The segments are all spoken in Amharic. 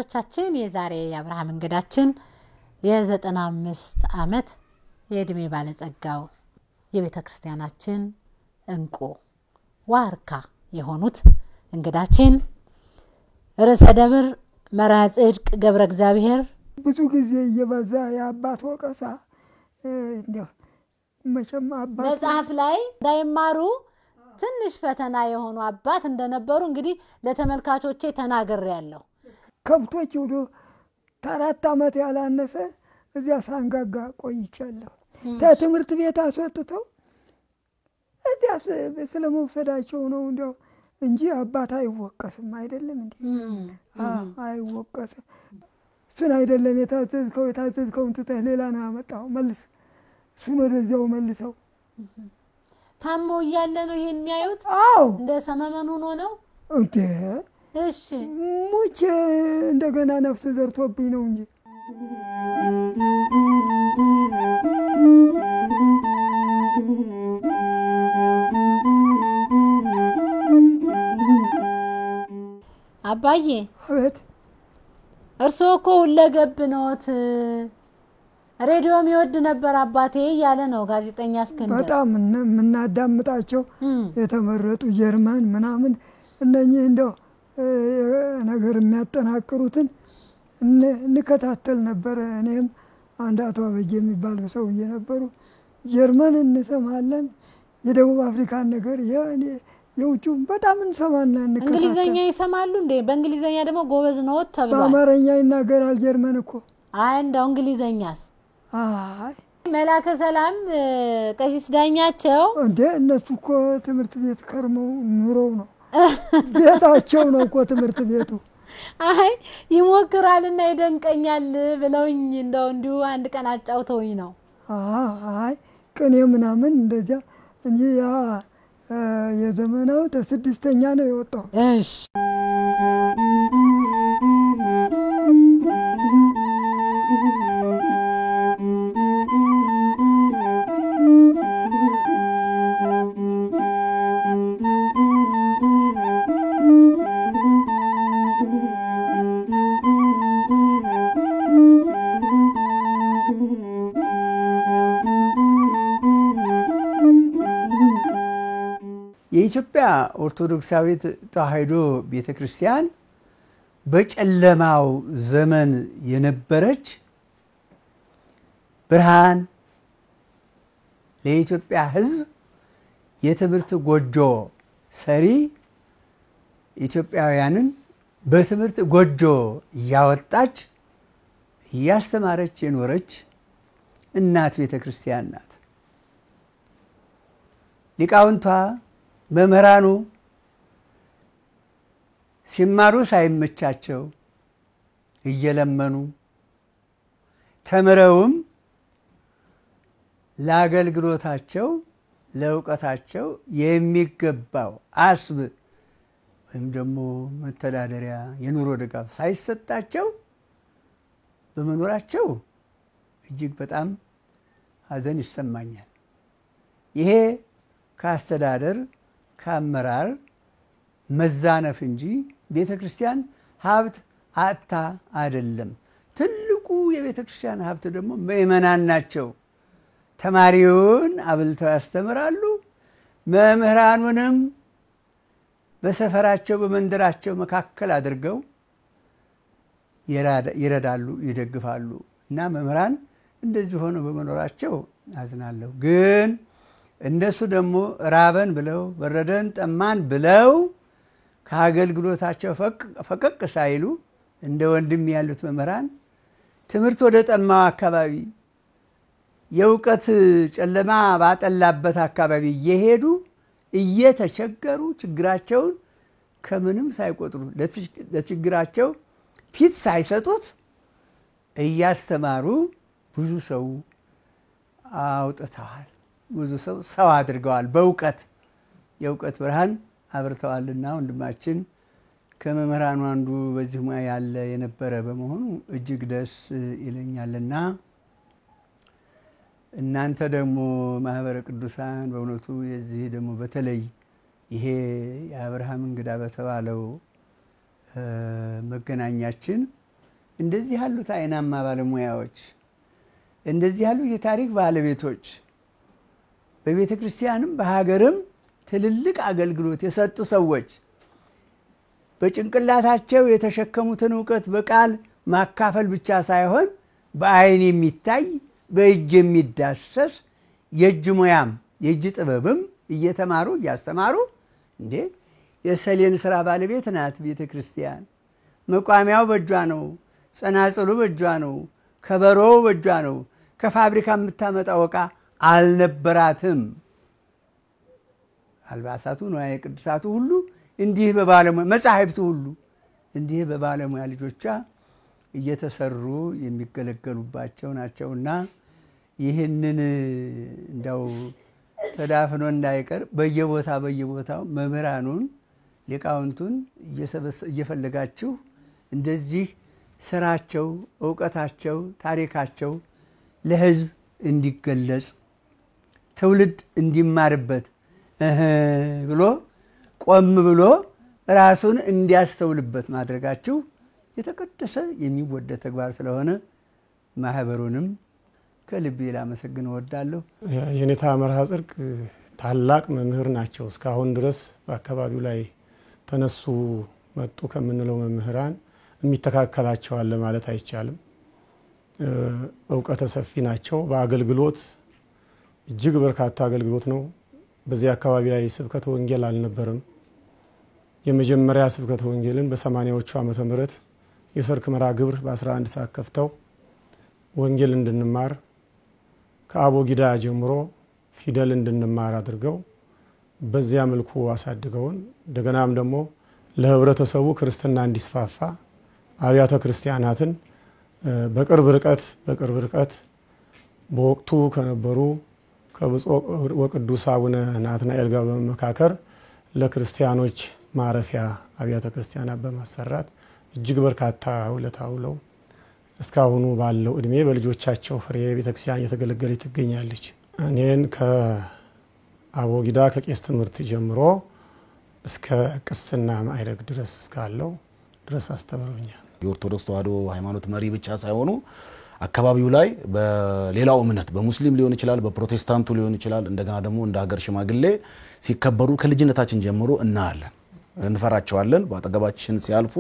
ተመልካቾቻችን የዛሬ የአብርሃም እንግዳችን የ95 ዓመት የእድሜ ባለጸጋው የቤተክርስቲያናችን እንቁ ዋርካ የሆኑት እንግዳችን ርዕሰ ደብር መርሐ ጽድቅ ገብረ እግዚአብሔር ብዙ ጊዜ እየበዛ የአባት ወቀሳ እንደው መቼም አባት መጽሐፍ ላይ እንዳይማሩ ትንሽ ፈተና የሆኑ አባት እንደነበሩ እንግዲህ ለተመልካቾቼ ተናግሬያለሁ። ከብቶች ሁሉ ታራት አመት ያላነሰ እዚያ ሳንጋጋ ቆይቻለሁ። ከትምህርት ቤት አስወጥተው እዚያ ስለመውሰዳቸው ነው እንደው እንጂ አባት አይወቀስም አይደለም እንዴ? አይወቀስም። እሱን አይደለም የታዘዝከውን ትተህ ሌላ ነው ያመጣው መልስ እሱን ወደዚያው መልሰው ታሞ እያለ ነው ይሄን የሚያዩት። እንደ ሰመመኑ ነው እንዴ? እሺ ሙቼ እንደገና ነፍስ ዘርቶብኝ ነው እንጂ አባዬ አቤት እርስዎ እኮ ሁለገብ ነዎት። ሬዲዮም ይወድ ነበር አባቴ ያለ ነው ጋዜጠኛ እስክንድር። በጣም እናዳምጣቸው የተመረጡ ጀርመን ምናምን እነኚህ እንደው ነገር የሚያጠናክሩትን እንከታተል ነበር። እኔም አንድ አቶ አበጀ የሚባል ሰው እየነበሩ ጀርመን እንሰማለን፣ የደቡብ አፍሪካን ነገር የውጭ በጣም እንሰማና እንከታተል። እንግሊዘኛ ይሰማሉ እንዴ? በእንግሊዘኛ ደግሞ ጎበዝ ነው ተብሏል። በአማርኛ ይናገራል ጀርመን እኮ። አይ እንደው እንግሊዘኛስ? አይ መላከ ሰላም ቀሲስ ዳኛቸው እንዴ እነሱ እኮ ትምህርት ቤት ከርመው ኑሮው ነው ቤታቸው ነው እኮ ትምህርት ቤቱ። አይ ይሞክራልና ይደንቀኛል ብለውኝ እንደው እንዲሁ አንድ ቀን አጫውተውኝ ነው። አይ ቅኔ ምናምን እንደዚያ እንጂ ያ የዘመናው ተስድስተኛ ነው የወጣው። እሺ የኢትዮጵያ ኦርቶዶክሳዊት ተዋሕዶ ቤተክርስቲያን በጨለማው ዘመን የነበረች ብርሃን ለኢትዮጵያ ሕዝብ የትምህርት ጎጆ ሰሪ ኢትዮጵያውያንን በትምህርት ጎጆ ያወጣች ያስተማረች የኖረች እናት ቤተክርስቲያን ናት። ሊቃውንቷ መምህራኑ ሲማሩ ሳይመቻቸው እየለመኑ ተምረውም ለአገልግሎታቸው ለእውቀታቸው የሚገባው አስብ ወይም ደግሞ መተዳደሪያ የኑሮ ድጋፍ ሳይሰጣቸው በመኖራቸው እጅግ በጣም ሐዘን ይሰማኛል። ይሄ ከአስተዳደር ከአመራር መዛነፍ እንጂ ቤተክርስቲያን ሀብት አጥታ አይደለም። ትልቁ የቤተክርስቲያን ሀብት ደግሞ ምእመናን ናቸው። ተማሪውን አብልተው ያስተምራሉ፣ መምህራኑንም በሰፈራቸው በመንደራቸው መካከል አድርገው ይረዳሉ፣ ይደግፋሉ። እና መምህራን እንደዚህ ሆነው በመኖራቸው አዝናለሁ። ግን እንደሱ ደግሞ ራበን ብለው በረደን ጠማን ብለው ከአገልግሎታቸው ፈቀቅ ሳይሉ እንደ ወንድም ያሉት መምህራን ትምህርት ወደ ጠማው አካባቢ የእውቀት ጨለማ ባጠላበት አካባቢ እየሄዱ እየተቸገሩ ችግራቸውን ከምንም ሳይቆጥሩ ለችግራቸው ፊት ሳይሰጡት እያስተማሩ ብዙ ሰው አውጥተዋል። ብዙ ሰው አድርገዋል። በእውቀት የእውቀት ብርሃን አብርተዋልና ወንድማችን ከመምህራኑ አንዱ በዚህ ሙያ ያለ የነበረ በመሆኑ እጅግ ደስ ይለኛልና እናንተ ደግሞ ማህበረ ቅዱሳን በእውነቱ የዚህ ደግሞ በተለይ ይሄ የአብርሃም እንግዳ በተባለው መገናኛችን እንደዚህ ያሉት አይናማ ባለሙያዎች እንደዚህ ያሉ የታሪክ ባለቤቶች በቤተ ክርስቲያንም በሀገርም ትልልቅ አገልግሎት የሰጡ ሰዎች በጭንቅላታቸው የተሸከሙትን ዕውቀት በቃል ማካፈል ብቻ ሳይሆን በአይን የሚታይ በእጅ የሚዳሰስ የእጅ ሙያም የእጅ ጥበብም እየተማሩ እያስተማሩ እንዴ የሰሌን ስራ ባለቤት ናት ቤተ ክርስቲያን። መቋሚያው በእጇ ነው፣ ጸናጽሉ በእጇ ነው፣ ከበሮው በእጇ ነው። ከፋብሪካ የምታመጣው ዕቃ አልነበራትም። አልባሳቱ ንዋየ ቅድሳቱ ሁሉ እንዲህ በባለሙያ መጻሕፍቱ ሁሉ እንዲህ በባለሙያ ልጆቿ እየተሰሩ የሚገለገሉባቸው ናቸውና ይህንን እንደው ተዳፍኖ እንዳይቀር በየቦታው መምህራኑን ሊቃውንቱን እየፈለጋችሁ እንደዚህ ስራቸው ዕውቀታቸው ታሪካቸው ለሕዝብ እንዲገለጽ ትውልድ እንዲማርበት ብሎ ቆም ብሎ ራሱን እንዲያስተውልበት ማድረጋችሁ የተቀደሰ የሚወደድ ተግባር ስለሆነ ማህበሩንም ከልቤ ላመሰግን እወዳለሁ። የኔታ መርሃ ጽድቅ ታላቅ መምህር ናቸው። እስካሁን ድረስ በአካባቢው ላይ ተነሱ መጡ ከምንለው መምህራን የሚተካከላቸው አለ ማለት አይቻልም። ዕውቀተ ሰፊ ናቸው። በአገልግሎት እጅግ በርካታ አገልግሎት ነው። በዚህ አካባቢ ላይ ስብከተ ወንጌል አልነበረም። የመጀመሪያ ስብከተ ወንጌልን በ80ዎቹ ዓመተ ምህረት የሰርክ መርሃ ግብር በ11 ሰዓት ከፍተው ወንጌል እንድንማር ከአቦጊዳ ጀምሮ ፊደል እንድንማር አድርገው በዚያ መልኩ አሳድገውን እንደገናም ደግሞ ለህብረተሰቡ ክርስትና እንዲስፋፋ አብያተ ክርስቲያናትን በቅርብ ርቀት በወቅቱ ከነበሩ ከብፁዕ ወቅዱስ አቡነ ናትናኤል ጋር በመመካከር ለክርስቲያኖች ማረፊያ አብያተ ክርስቲያናት በማሰራት እጅግ በርካታ ውለታ ውለው እስካሁኑ ባለው እድሜ በልጆቻቸው ፍሬ ቤተክርስቲያን እየተገለገለ ትገኛለች። እኔን ከአቦጊዳ ከቄስ ትምህርት ጀምሮ እስከ ቅስና ማዕረግ ድረስ እስካለው ድረስ አስተምረውኛል። የኦርቶዶክስ ተዋሕዶ ሃይማኖት መሪ ብቻ ሳይሆኑ አካባቢው ላይ በሌላው እምነት በሙስሊም ሊሆን ይችላል፣ በፕሮቴስታንቱ ሊሆን ይችላል፣ እንደገና ደግሞ እንደ ሀገር ሽማግሌ ሲከበሩ ከልጅነታችን ጀምሮ እናያለን፣ እንፈራቸዋለን። በአጠገባችን ሲያልፉ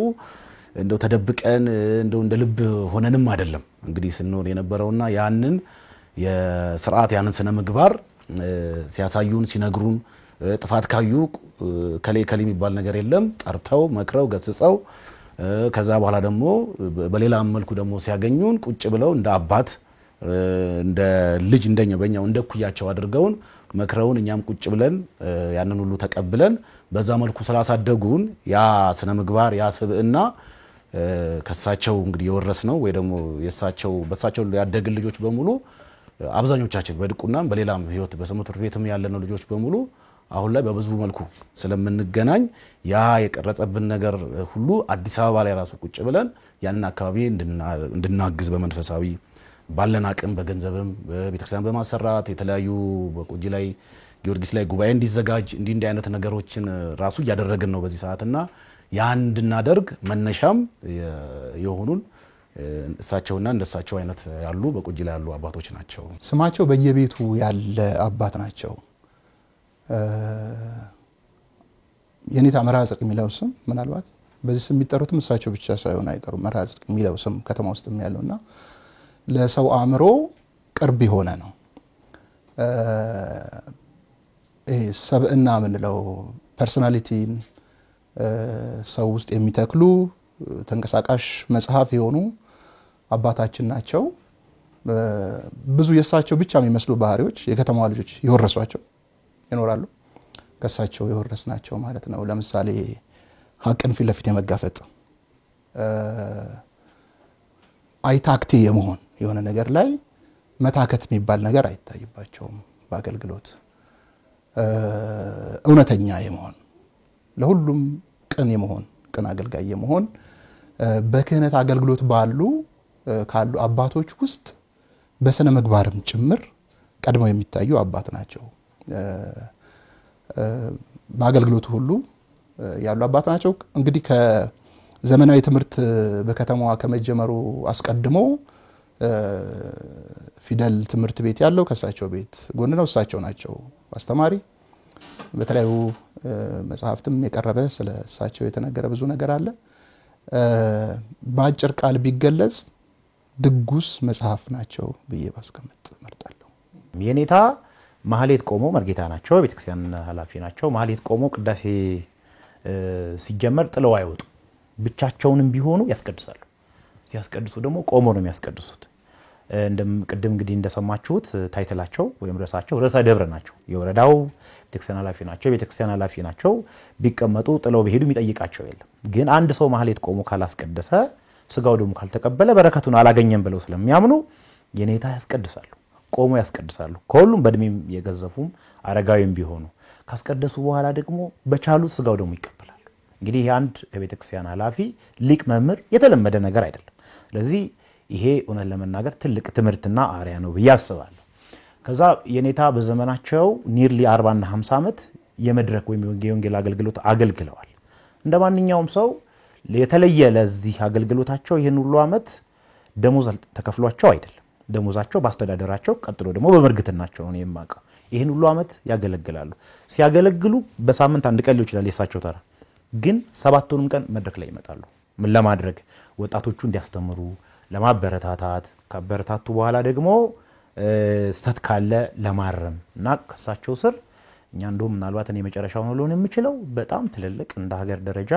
እንደው ተደብቀን እንደው እንደ ልብ ሆነንም አይደለም እንግዲህ ስንኖር የነበረውና ያንን የሥርዓት ያንን ስነ ምግባር ሲያሳዩን ሲነግሩን ጥፋት ካዩ ከሌ የሚባል ነገር የለም ጠርተው መክረው ገስጸው ከዛ በኋላ ደግሞ በሌላ መልኩ ደግሞ ሲያገኙን ቁጭ ብለው እንደ አባት እንደ ልጅ በእኛው እንደ ኩያቸው አድርገውን መክረውን እኛም ቁጭ ብለን ያንን ሁሉ ተቀብለን በዛ መልኩ ስላሳደጉን ያ ስነ ምግባር ያ ስብዕና ከሳቸው እንግዲህ የወረስነው ወይ ደግሞ በሳቸው ያደግን ልጆች በሙሉ አብዛኞቻችን በድቁናም በሌላም ህይወት በሰንበት ቤትም ያለነው ልጆች በሙሉ አሁን ላይ በብዙ መልኩ ስለምንገናኝ ያ የቀረጸብን ነገር ሁሉ አዲስ አበባ ላይ ራሱ ቁጭ ብለን ያንን አካባቢ እንድናግዝ በመንፈሳዊ ባለን አቅም በገንዘብም በቤተክርስቲያን በማሰራት የተለያዩ በቁጂ ላይ ጊዮርጊስ ላይ ጉባኤ እንዲዘጋጅ እንዲህ አይነት ነገሮችን ራሱ ያደረግን ነው በዚህ ሰዓትና ያን እንድናደርግ መነሻም የሆኑን እሳቸውና እንደሳቸው አይነት ያሉ በቁጂ ላይ ያሉ አባቶች ናቸው። ስማቸው በየቤቱ ያለ አባት ናቸው። የኔታ መርሃ ጽድቅ የሚለው ስም ምናልባት በዚህ ስም የሚጠሩትም እሳቸው ብቻ ሳይሆን አይቀሩም። መርሃ ጽድቅ የሚለው ስም ከተማ ውስጥም ያለውና ለሰው አእምሮ ቅርብ የሆነ ነው። ሰብዕና ምንለው ፐርሶናሊቲን ሰው ውስጥ የሚተክሉ ተንቀሳቃሽ መጽሐፍ የሆኑ አባታችን ናቸው። ብዙ የእሳቸው ብቻ የሚመስሉ ባህሪዎች የከተማዋ ልጆች ይወረሷቸው ይኖራሉ። ከሳቸው የወረስናቸው ማለት ነው። ለምሳሌ ሀቅን ፊት ለፊት የመጋፈጥ አይታክቴ የመሆን የሆነ ነገር ላይ መታከት የሚባል ነገር አይታይባቸውም። በአገልግሎት እውነተኛ የመሆን ለሁሉም ቅን የመሆን ቅን አገልጋይ የመሆን በክህነት አገልግሎት ካሉ አባቶች ውስጥ በስነ ምግባርም ጭምር ቀድመው የሚታዩ አባት ናቸው። በአገልግሎቱ ሁሉ ያሉ አባት ናቸው። እንግዲህ ዘመናዊ ትምህርት በከተማዋ ከመጀመሩ አስቀድሞ ፊደል ትምህርት ቤት ያለው ከሳቸው ቤት ጎን ነው። እሳቸው ናቸው አስተማሪ። በተለያዩ መጽሐፍትም የቀረበ ስለ እሳቸው የተነገረ ብዙ ነገር አለ። በአጭር ቃል ቢገለጽ ድጉስ መጽሐፍ ናቸው ብዬ ባስቀምጥ መርጣለሁ። የኔታ ማህሌት ቆሞ መርጌታ ናቸው፣ ቤተክርስቲያን ኃላፊ ናቸው። ማህሌት ቆሞ ቅዳሴ ሲጀመር ጥለው አይወጡ፣ ብቻቸውንም ቢሆኑ ያስቀድሳሉ። ሲያስቀድሱ ደግሞ ቆሞ ነው የሚያስቀድሱት። ቅድም እንግዲህ እንደሰማችሁት ታይትላቸው ወይም ርዕሳቸው ርዕሰ ደብረ ናቸው። የወረዳው ቤተክርስቲያን ኃላፊ ናቸው፣ ቤተክርስቲያን ኃላፊ ናቸው። ቢቀመጡ ጥለው ቢሄዱ የሚጠይቃቸው የለም። ግን አንድ ሰው ማህሌት ቆሞ ካላስቀደሰ ስጋው ደግሞ ካልተቀበለ በረከቱን አላገኘም ብለው ስለሚያምኑ የኔታ ያስቀድሳሉ፣ ቆሞ ያስቀድሳሉ። ከሁሉም በእድሜም የገዘፉም አረጋዊም ቢሆኑ ካስቀደሱ በኋላ ደግሞ በቻሉት ስጋው ደግሞ ይቀበላሉ። እንግዲህ አንድ ከቤተክርስቲያን ኃላፊ ሊቅ መምህር የተለመደ ነገር አይደለም። ስለዚህ ይሄ እውነት ለመናገር ትልቅ ትምህርትና አርያ ነው ብዬ አስባለሁ። ከዛ የኔታ በዘመናቸው ኒርሊ 40 እና 50 ዓመት የመድረክ ወይም የወንጌል አገልግሎት አገልግለዋል። እንደማንኛውም ሰው የተለየ ለዚህ አገልግሎታቸው ይሄን ሁሉ ዓመት ደሞዝ ተከፍሏቸው አይደለም። ደሞዛቸው ባስተዳደራቸው ቀጥሎ ደግሞ በመርግትናቸው ነው የማቀው። ይሄን ሁሉ ዓመት ያገለግላሉ። ሲያገለግሉ በሳምንት አንድ ቀን ሊሆን ይችላል የሳቸው ተራ፣ ግን 7ቱንም ቀን መድረክ ላይ ይመጣሉ። ምን ለማድረግ? ወጣቶቹ እንዲያስተምሩ ለማበረታታት፣ ካበረታቱ በኋላ ደግሞ ስተት ካለ ለማረም እና ከሳቸው ስር እኛ እንደውም ምናልባት እኔ መጨረሻው ነው ሊሆን የሚችለው በጣም ትልልቅ እንደ ሀገር ደረጃ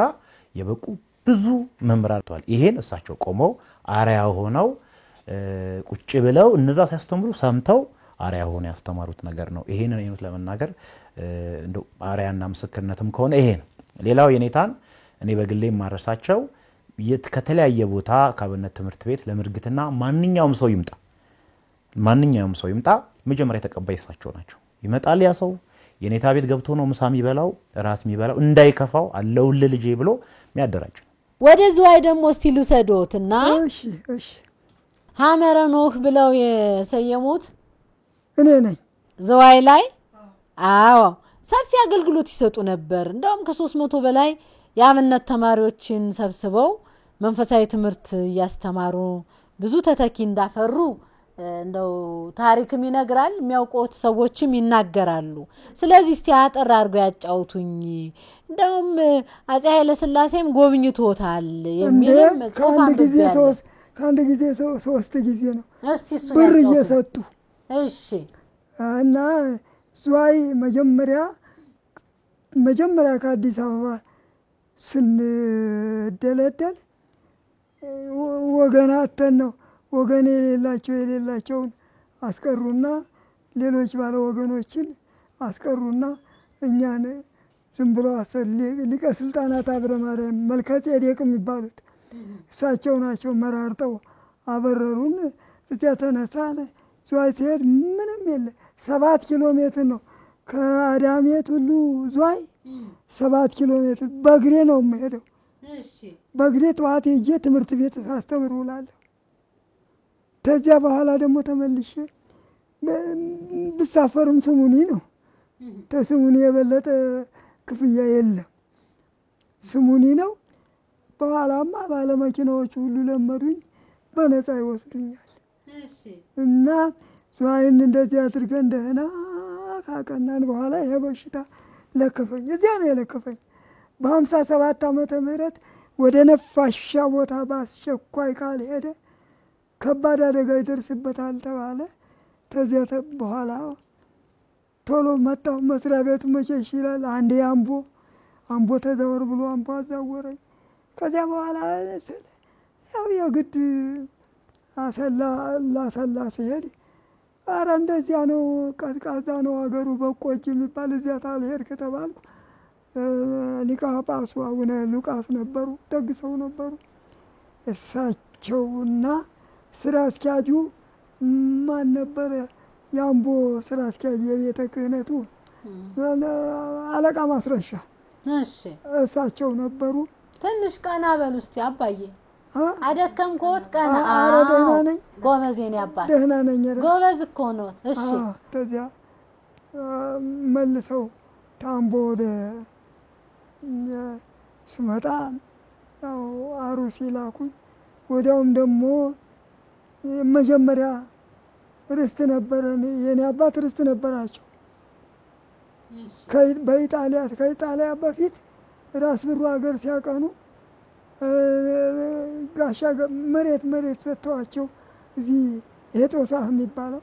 የበቁ ብዙ መምህራን ተዋል። ይሄን እሳቸው ቆመው አርያ ሆነው ቁጭ ብለው እነዛ ሲያስተምሩ ሰምተው አርያ ሆነው ያስተማሩት ነገር ነው። ይሄን ነው ለመናገር እንደው አርያና ምስክርነትም ከሆነ ይሄ ነው። ሌላው የኔታን እኔ በግሌ ማረሳቸው ከተለያየ ቦታ ከአብነት ትምህርት ቤት ለምርግትና ማንኛውም ሰው ይምጣ መጀመሪያ ተቀባይ እሳቸው ናቸው። ይመጣል ያ ሰው የኔታ ቤት ገብቶ ነው ምሳ የሚበላው ራት የሚበላው እንዳይከፋው አለውል ልጄ ብሎ የሚያደራጅ። ወደ ዝዋይ ደግሞ እስቲ ልውሰዶትና እሺ ሐመረ ኖህ ብለው የሰየሙት እኔ ነኝ ዝዋይ ላይ። አዎ ሰፊ አገልግሎት ይሰጡ ነበር። እንደውም ከ300 በላይ የአብነት ተማሪዎችን ሰብስበው መንፈሳዊ ትምህርት ያስተማሩ ብዙ ተተኪ እንዳፈሩ እንደው ታሪክም ይነግራል፣ የሚያውቁት ሰዎችም ይናገራሉ። ስለዚህ እስቲ አጠር አድርገው ያጫውቱኝ። እንደውም አፄ ኃይለ ሥላሴም ጎብኝቶታል የሚልም ጽሑፍ አንብቤያለሁ። ከአንድ ጊዜ 3 ጊዜ ነው እስቲ እሱ ብር እየሰጡ። እሺ እና ዝዋይ መጀመሪያ ከአዲስ አበባ ስንደለደል ወገናተን ነው ወገን የሌላቸውን አስቀሩና ሌሎች ባለ ወገኖችን አስቀሩና እኛን ዝም ብሎ ሊቀ ስልጣናት አብረ ማርያም መልከ ጼዴቅ የሚባሉት እሳቸው ናቸው መራርጠው አበረሩን። እዚያ ተነሳን። ዝዋይ ሲሄድ ምንም የለ 7 ኪሎ ሜትር ነው ከአዳሜት ሁሉ ዝዋይ 7 ኪሎ ሜትር በእግሬ ነው የምሄደው። በእግሬ ጠዋት ሄጄ ትምህርት ቤት ሳስተምር ውላለሁ። ከዚያ በኋላ ደግሞ ተመልሼ ብሳፈርም ስሙኒ ነው። ተስሙኒ የበለጠ ክፍያ የለም፣ ስሙኒ ነው። በኋላማ ባለመኪናዎቹ ሁሉ ለመዱኝ፣ በነፃ ይወስዱኛል። እና ዝዋይን እንደዚህ አድርገን ደህና ካቀናን በኋላ ይሄ በሽታ ለከፈኝ። እዚያ ነው የለከፈኝ። በ57 ዓመተ ምህረት ወደ ነፋሻ ቦታ በአስቸኳይ ካልሄደ ከባድ አደጋ ይደርስበታል ተባለ። ከዚያ በኋላ ቶሎ መጣሁ። መስሪያ ቤቱ መቼሽ ይላል። አንዴ አምቦ ተዘወር ብሎ አምቦ አዛወረኝ። ከዚያ በኋላ ያው የግድ አሰላ ሲሄድ ኧረ እንደዚያ ነው ቀዝቃዛ ነው አገሩ በቆጅ የሚባል እዚያ ታልሄድክ ተባልኩ። ሊቀ ጳጳሱ አቡነ ሉቃስ ነበሩ፣ ደግ ሰው ነበሩ። እሳቸውና ስራ አስኪያጁ ማን ነበረ? የአምቦ ስራ አስኪያጅ የቤተ ክህነቱ አለቃ ማስረሻ፣ እሳቸው ነበሩ። ትንሽ ቀና በሉ እስቲ አባዬ። አደከምኩት ቀና። ኧረ ደህና ነኝ። ጎበዝ የኔ አባት ደህና ነኝ። ጎበዝ እኮ ነው። እሺ ከዚያ መልሰው ታምቦ ወደ ስመጣ ያው አሩሲ ላኩኝ። ወዲያውም ደግሞ መጀመሪያ ርስት ነበረን። የኔ አባት ርስት ነበራቸው። ከኢጣሊያ በፊት ራስ ብሩ ሀገር ሲያቀኑ ጋሻ መሬት ሰጥተዋቸው እዚህ ይሄ ጦሳህ የሚባለው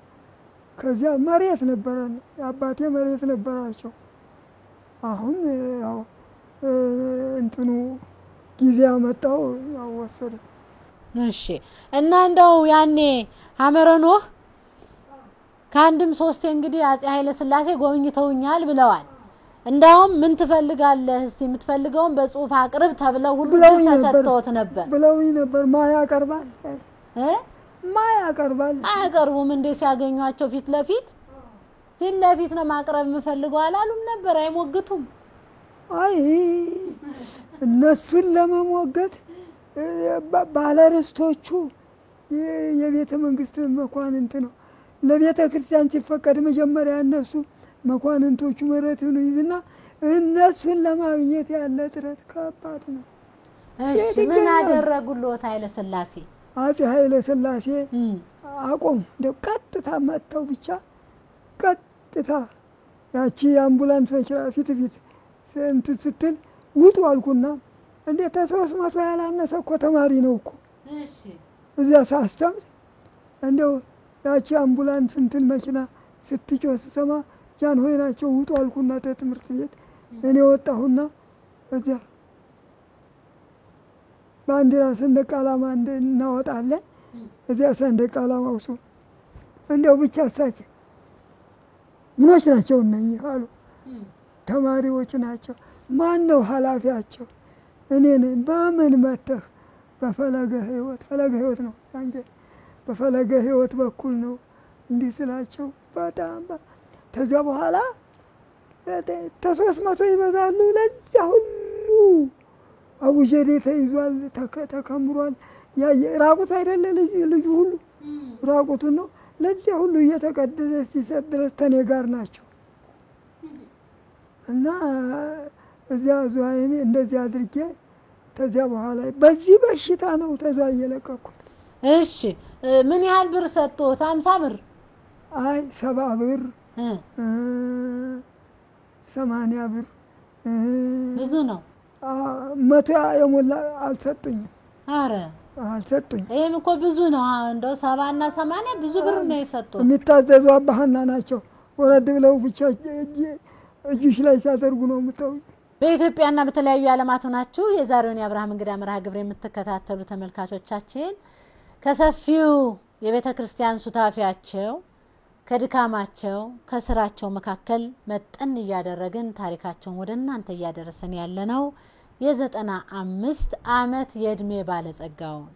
ከዚያ መሬት ነበረን። አባቴ መሬት ነበራቸው። አሁን ያው እንትኑ ጊዜ ያመጣው ያው ወሰደ። እሺ እና እንደው ያኔ ሐመረኖህ ከአንድም ሶስቴ እንግዲህ አጼ ኃይለ ሥላሴ ጎብኝተውኛል ብለዋል። እንዳውም ምን ትፈልጋለህ እስቲ የምትፈልገውን በጽሁፍ አቅርብ ተብለው ሁሉ ተሰጥተውት ነበር ብለውኝ ነበር። ማያ ያቀርባል ማያ ያቀርባል አያቀርቡም እንዴ? ሲያገኟቸው ፊት ለፊት ነው ማቅረብ የምፈልገው አላሉም ነበር? አይሞግቱም? አይ እነሱን ለመሞገት ባለርስቶቹ የቤተ መንግስት መኳንንት ነው። ለቤተ ክርስቲያን ሲፈቀድ መጀመሪያ እነሱ መኳንንቶቹ መሬቱን ይዝና እነሱን ለማግኘት ያለ ጥረት ከባድ ነው። እሺ ምን አደረጉልዎት ኃይለ ሥላሴ? አጼ ኃይለ ሥላሴ አቆም እንደው ቀጥታ መጥተው ብቻ ቀጥታ ያቺ አምቡላንስ መኪና ፊት እንትን ስትል ውጡ አልኩና እንዴት 300 ያላነሰ እኮ ተማሪ ነው እኮ እሺ እዚያ ሳስተምር እንደው ያቺ አምቡላንስ እንትን መኪና ስትጮህ ስሰማ ጃን ሆይ ናቸው ውጡ አልኩና ትምህርት ቤት እኔ ወጣሁና እዚያ ባንዲራ ሰንደቅ ዓላማ እናወጣለን። እዚያ ሰንደቅ ዓላማው ሱ እንደው ብቻ እሳቸው ምኖች ናቸው እነኚህ አሉ። ተማሪዎች ናቸው። ማን ነው ኃላፊያቸው? እኔ ነኝ። በምን መተህ? በፈለገ ሕይወት ነው አንገ በፈለገ ሕይወት በኩል ነው እንዲህ ስላቸው በጣም ከዚያ በኋላ 300 ይበዛሉ። ለዚያ ሁሉ አቡጀዴ ተይዟል፣ ተከምሯል። ራቁት አይደለ ልጁ ሁሉ ራቁቱን ነው። ለዚያ ሁሉ እየተቀደደ ሲሰጥ ድረስ ተኔ ጋር ናቸው እና እዚያ ዙዋይኔ እንደዚህ አድርጌ ከዚያ በኋላ በዚህ በሽታ ነው ተዛ እየለቀኩት። እሺ ምን ያህል ብር ሰጥቶት? 50 ብር? አይ 70 ብር 80 ብር ብዙ ነው። 100 የሞላ አልሰጡኝም። አረ አልሰጡኝም። ይሄም እኮ ብዙ ነው። እንደው 70 እና 80 ብዙ ብር ነው የሰጡት። የሚታዘዙ አባህና ናቸው። ወረድ ብለው ብቻ እጅሽ ላይ ሲያደርጉ ነው የምታው። በኢትዮጵያና በተለያዩ ዓለማት ሆናችሁ የዛሬውን የአብርሃም እንግዳ መርሃ ግብር የምትከታተሉ ተመልካቾቻችን ከሰፊው የቤተ ክርስቲያን ሱታፊያቸው ከድካማቸው ከስራቸው መካከል መጠን እያደረግን ታሪካቸውን ወደ እናንተ እያደረሰን ያለነው የ95 ዓመት የእድሜ ባለጸጋውን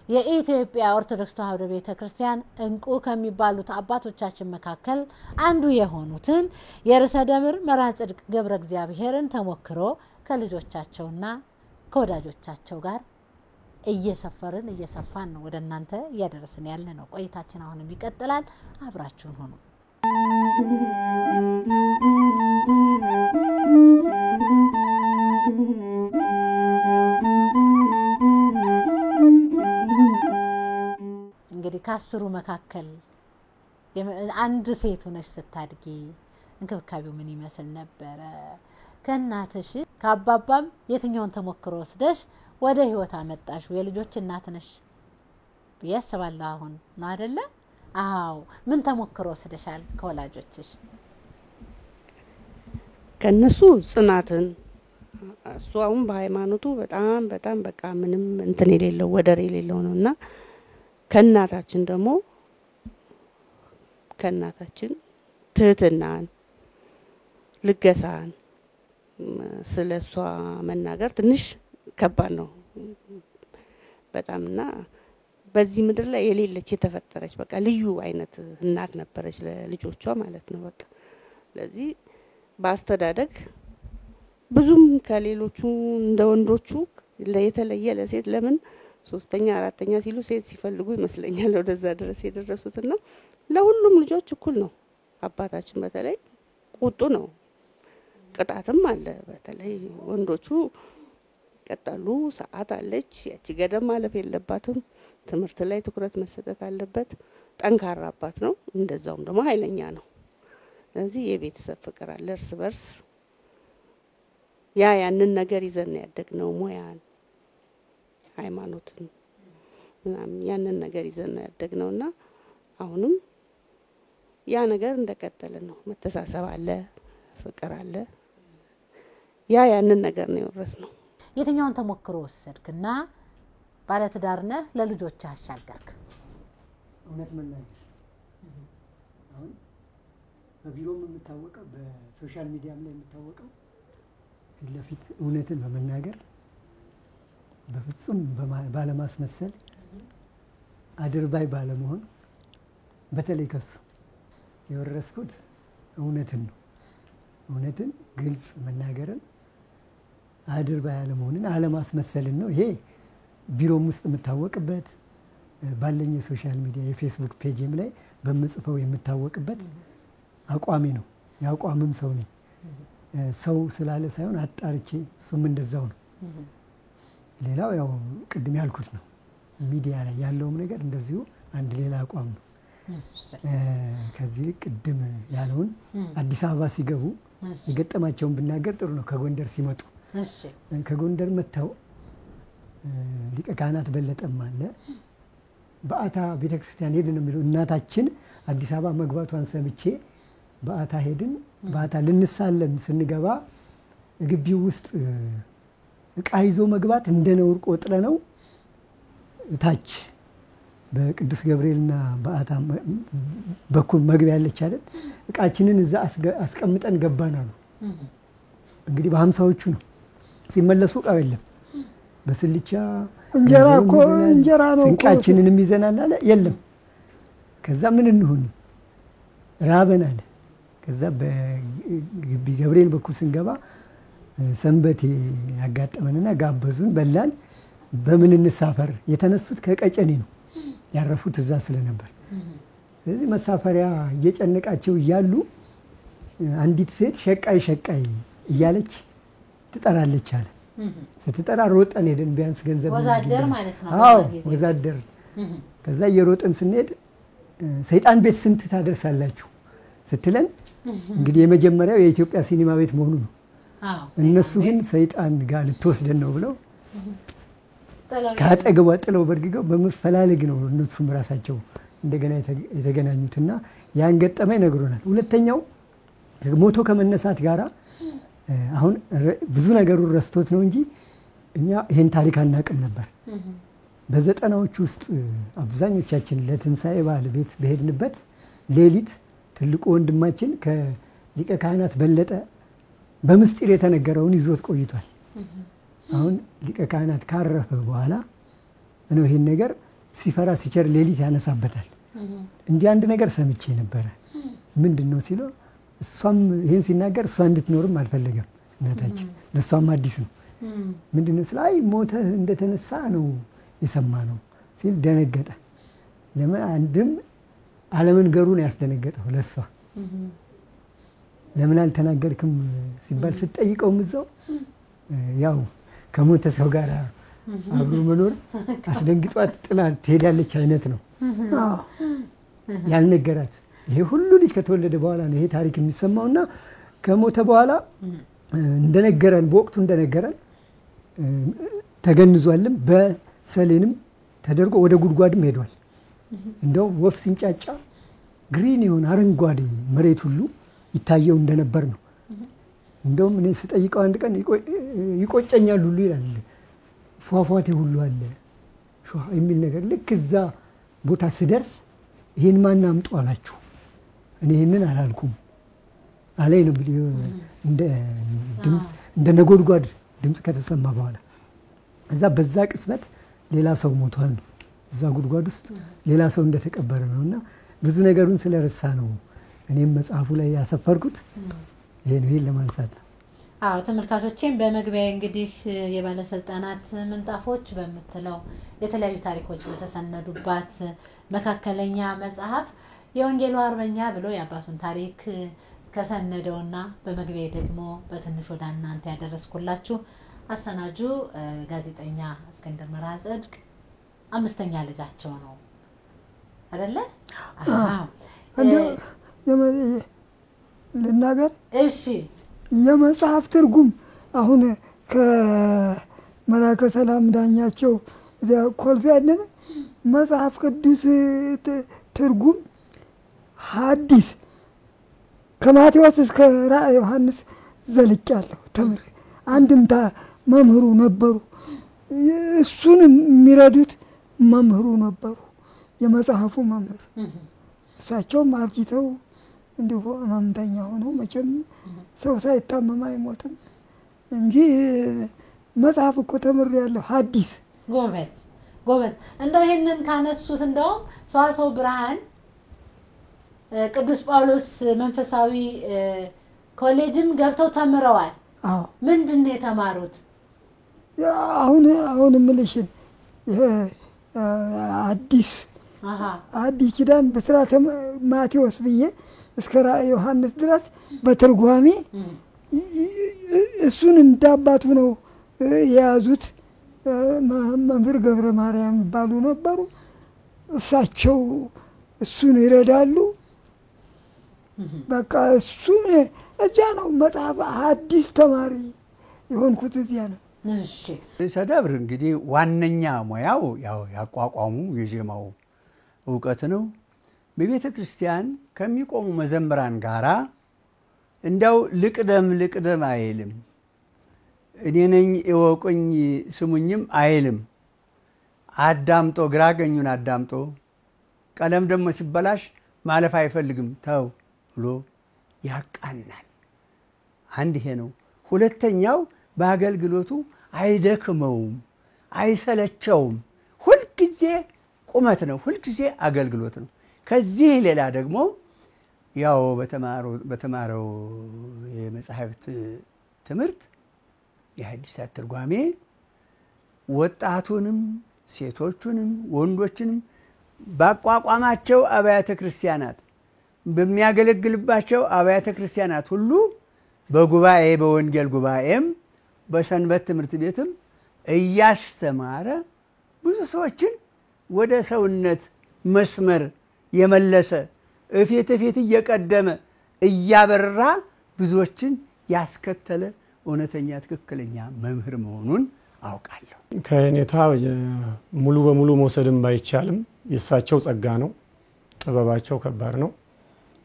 የኢትዮጵያ ኦርቶዶክስ ተዋሕዶ ቤተክርስቲያን እንቁ ከሚባሉት አባቶቻችን መካከል አንዱ የሆኑትን የርዕሰ ደብር መርሐ ጽድቅ ገብረ እግዚአብሔርን ተሞክሮ ከልጆቻቸውና ከወዳጆቻቸው ጋር እየሰፋን ነው ወደ እናንተ እያደረስን ያለነው። ቆይታችን አሁንም ይቀጥላል። አብራችሁን ሁኑ። እንግዲህ ከአስሩ መካከል አንድ ሴት ሆነሽ ስታድጊ እንክብካቤው ምን ይመስል ነበረ? ከእናትሽ ከአባባም የትኛውን ተሞክሮ ወስደሽ ወደ ህይወት አመጣሽ? የልጆች እናት ነሽ ብዬ አስባለሁ። አሁን ነው አይደለ? አዎ። ምን ተሞክሮ ወስደሻል ከወላጆችሽ? ከነሱ ጽናትን እሱ አሁን በሃይማኖቱ በጣም በቃ ምንም እንትን የሌለው ወደር የሌለው ነውና ከእናታችን ደግሞ ከእናታችን ትህትናን ልገሳን ስለሷ መናገር ትንሽ ከባድ ነው በጣምና በዚህ ምድር ላይ የሌለች የተፈጠረች በቃ ልዩ አይነት እናት ነበረች ለልጆቿ ማለት ነው። በቃ ስለዚህ በአስተዳደግ ብዙም ከሌሎቹ እንደ ወንዶቹ ለየተለየ ለሴት ለምን ሶስተኛ አራተኛ ሲሉ ሴት ሲፈልጉ ይመስለኛል ወደዛ ድረስ የደረሱትና ለሁሉም ልጆች እኩል ነው። አባታችን በተለይ ቁጡ ነው፣ ቅጣትም አለ። በተለይ ወንዶቹ እየቀጠሉ ሰዓት አለች። ያቺ ገደብ ማለፍ የለባትም። ትምህርት ላይ ትኩረት መሰጠት አለበት። ጠንካራ አባት ነው፣ እንደዛውም ደግሞ ኃይለኛ ነው። ስለዚህ የቤተሰብ ፍቅር አለ እርስ በርስ ያንን ነገር ይዘን ያደግነው ሙያን ሃይማኖትን ምናምን ያንን ነገር ይዘን ያደግነውና አሁንም ያ ነገር እንደቀጠለ ነው። መተሳሰብ አለ፣ ፍቅር አለ። ያንን ነገር ነው የወረስነው። የትኛውን ተሞክሮ ወሰድክና ባለትዳር ነህ ለልጆች አሻገርክ? እውነት መናገር አሁን በቢሮም የምታወቀው በሶሻል ሚዲያም ላይ የምታወቀው ፊት ለፊት እውነትን በመናገር በፍጹም ባለማስመሰል አድርባይ ባለመሆን በተለይ ከሱ የወረስኩት እውነትን ነው። እውነትን ግልጽ መናገርን አድርባይ አለመሆንን አለማስመሰልን ነው። ይሄ ቢሮም ውስጥ የምታወቅበት ባለኝ የሶሻል ሚዲያ የፌስቡክ ፔጅም ላይ በምጽፈው የምታወቅበት አቋሚ ነው። የአቋምም ሰው ነኝ። ሰው ስላለ ሳይሆን አጣርቼ እሱም እንደዛው ነው። ሌላው ያው ቅድም ያልኩት ነው። ሚዲያ ላይ ያለውም ነገር እንደዚሁ አንድ ሌላ አቋም ነው። ከዚህ ቅድም ያለውን አዲስ አበባ ሲገቡ የገጠማቸውን ብናገር ጥሩ ነው። ከጎንደር ሲመጡ ከጎንደር መጥተው ሊቀ ካህናት በለጠም አለ በአታ ቤተክርስቲያን ሄድን ነው የሚለው። እናታችን አዲስ አበባ መግባቷን ሰምቼ በአታ ሄድን። በአታ ልንሳለም ስንገባ ግቢው ውስጥ እቃ ይዞ መግባት እንደ ነውር ቆጥረ ነው ታች በቅዱስ ገብርኤልና በአታ በኩል መግቢያ ያለች አይደል? እቃችንን እዛ አስቀምጠን ገባን አሉ። እንግዲህ በ50ዎቹ ነው። ሲመለሱ እቃው የለም። በስልቻ እንጀራ እኮ እንጀራ ነው። ስንቃችንንም ይዘናል አለ የለም። ከዛ ምን እንሁን ራበን አለ። ከዛ በግቢ ገብርኤል በኩል ስንገባ ሰንበቴ ያጋጠመንና ጋበዙን፣ በላን። በምን እንሳፈር? የተነሱት ከቀጨኔ ነው ያረፉት እዛ ስለነበር። ስለዚህ መሳፈሪያ እየጨነቃቸው እያሉ አንዲት ሴት ሸቃይ እያለች ትጠራለች አለ። ስትጠራ ሮጠን ሄደን ቢያንስ ገንዘብ ወዛደር ማለት ነው። አዎ ወዛደር። ከዛ እየሮጥን ስንሄድ ሰይጣን ቤት ስንት ታደርሳላችሁ ስትለን እንግዲህ የመጀመሪያው የኢትዮጵያ ሲኒማ ቤት መሆኑ ነው። እነሱ ግን ሰይጣን ጋር ልትወስደን ነው ብለው ከአጠገቧ ጥለው በርግገው በመፈላለግ ነው እነሱም ራሳቸው እንደገና የተገናኙትና ያን ገጠመኝ ነግሮናል። ሁለተኛው ሞቶ ከመነሳት ጋራ አሁን ብዙ ነገሩ ረስቶት ነው እንጂ እኛ ይሄን ታሪክ አናውቅም ነበር። በዘጠናዎቹ ውስጥ አብዛኞቻችን ለትንሳኤ በዓል ቤት በሄድንበት ሌሊት ትልቁ ወንድማችን ከሊቀ ካህናት በለጠ በምስጢር የተነገረውን ይዞት ቆይቷል። አሁን ሊቀ ካህናት ካረፈ በኋላ ነው ይሄን ነገር ሲፈራ ሲቸር ሌሊት ያነሳበታል። እንዲህ አንድ ነገር ሰምቼ ነበረ። ምንድነው ሲለው እሷም ይሄን ሲናገር እሷ እንድትኖርም አልፈለገም እናታችን። ለሷም አዲስ ነው። ምንድነው ስለ አይ ሞተ እንደተነሳ ነው የሰማነው ሲል ደነገጠ። ለምን አንድም አለመንገሩን ያስደነገጠው ለሷ። ለምን አልተናገርክም ሲባል ስትጠይቀው ምዛው ያው ከሞተ ሰው ጋር አብሮ መኖር አስደንግጧት ጥላ ትሄዳለች አይነት ነው ያልነገራት። ይሄ ሁሉ ልጅ ከተወለደ በኋላ ነው ይሄ ታሪክ የሚሰማውና ከሞተ በኋላ እንደነገረን በወቅቱ እንደነገረን ተገንዟልም በሰሌንም ተደርጎ ወደ ጉድጓድም ሄዷል። እንደው ወፍ ሲንጫጫ ግሪን የሆነ አረንጓዴ መሬት ሁሉ ይታየው እንደነበር ነው። እንደውም እኔ ስጠይቀው አንድ ቀን ይቆጨኛል ሁሉ ይላል። ፏፏቴ ሁሉ አለ ሸዋ የሚል ነገር ልክ እዛ ቦታ ስደርስ ይሄን ማን አምጡ አላችሁ? እኔ ይሄንን አላልኩም አለኝ ነው ብሎ እንደ ድምጽ እንደ ነጎድጓድ ድምጽ ከተሰማ በኋላ እዛ በዛ ቅጽበት ሌላ ሰው ሞቷል ነው እዛ ጉድጓድ ውስጥ ሌላ ሰው እንደተቀበረ ነውና ብዙ ነገሩን ስለረሳ ነው እኔም መጽሐፉ ላይ ያሰፈርኩት ይሄን ለማንሳት ነው። አዎ ተመልካቾቼም በመግቢያ እንግዲህ የባለስልጣናት ምንጣፎች በመተለው የተለያዩ ታሪኮች በተሰነዱባት መካከለኛ መጽሐፍ የወንጌሉ አርበኛ ብሎ የአባቱን ታሪክ ከሰነደውና በመግቢያ ደግሞ በትንሽ ወደ እናንተ ያደረስኩላችሁ አሰናጁ ጋዜጠኛ እስክንድር መርሃ ጽድቅ አምስተኛ ልጃቸው ነው አይደለ? ልናገር እሺ የመጽሐፍ ትርጉም አሁን ከመላከ ሰላም ዳኛቸው ኮልፌ አይደለም መጽሐፍ ቅዱስ ትርጉም ሐዲስ ከማቴዎስ እስከ ራዕየ ዮሐንስ ዘልቄያለሁ ተምሬ አንድምታ መምህሩ ነበሩ እሱን የሚረዱት መምህሩ ነበሩ የመጽሐፉ መምህር እሳቸውም አርጅተው እንዲሁ ማምተኛ ሆነው መቼም ሰው ሳይታመም አይሞትም እንጂ መጽሐፍ እኮ ተምሬያለሁ ሐዲስ ጎበዝ እንደው ይሄንን ካነሱት እንደው ሰዋሰው ብርሃን ቅዱስ ጳውሎስ መንፈሳዊ ኮሌጅም ገብተው ተምረዋል አዎ ምንድነው የተማሩት አሁን ምልሽን ይሄ አዲስ ኪዳን በስርዓተ ማቴዎስ ብዬ እስከ ራዕየ ዮሐንስ ድረስ በትርጓሜ እሱን እንዳባቱ ነው የያዙት መምህር ገብረ ማርያም ይባሉ ነበሩ እሳቸው እሱን ይረዳሉ በቃ እሱን እዚያ ነው መጽሐፍ ሐዲስ ተማሪ የሆንኩት እዚያ ነው እሺ ሰደብር እንግዲህ ዋነኛ ሙያው ያው ያቋቋሙ የዜማው ዕውቀት ነው በቤተ ክርስቲያን ከሚቆሙ መዘምራን ጋራ እንደው ልቅደም አይልም እኔ ነኝ እወቁኝ ስሙኝም አይልም አዳምጦ ግራገኙን አዳምጦ ቀለም ደግሞ ሲበላሽ ማለፍ አይፈልግም ተው ብሎ ያቃናል አንድ ይሄ ነው ሁለተኛው በአገልግሎቱ አይደክመውም አይሰለቸውም ሁሉ ጊዜ ቁመት ነው ሁሉ ጊዜ አገልግሎት ነው ከዚህ ሌላ ደግሞ ያው በተማረው የመጽሐፍት ትምህርት የሐዲሳት ትርጓሜ ወጣቱንም ሴቶቹንም ወንዶችንም ባቋቋማቸው አብያተ ክርስቲያናት በሚያገለግልባቸው አብያተ ክርስቲያናት ሁሉ በጉባኤ በወንጌል ጉባኤም በሰንበት ትምህርት ቤትም እያስተማረ ብዙ ሰዎችን ወደ ሰውነት መስመር የመለሰ እፊት እየቀደመ እያበራ ብዙዎችን ያስከተለ እውነተኛ ትክክለኛ መምህር መሆኑን አውቃለሁ ከኔታ ሙሉ በሙሉ መውሰድም ባይቻልም የሳቸው ጸጋ ነው ጥበባቸው ከባድ ነው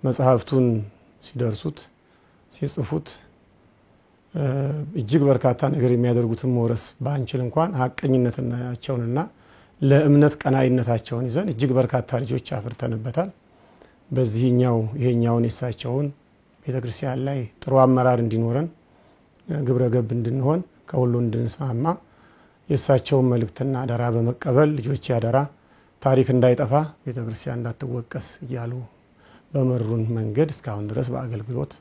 መጽሐፍቱን ሲደርሱት ሲጽፉት እጅግ በርካታ ነገር የሚያደርጉትን መውረስ ባንችል እንኳን ሐቀኝነታቸውንና ለእምነት ቀናኢነታቸውን ይዘን እጅግ በርካታ ልጆች አፍርተንበታል ይሄኛውን የሳቸውን ቤተክርስቲያን ላይ ጥሩ አመራር እንዲኖረን ግብረ ገብ እንድንሆን ከሁሉ እንድንስማማ የሳቸውን መልእክትና አደራ በመቀበል ልጆች ያደራ ታሪክ እንዳይጠፋ ቤተክርስቲያን እንዳትወቀስ እያሉ በመሩን መንገድ እስካሁን ድረስ በአገልግሎት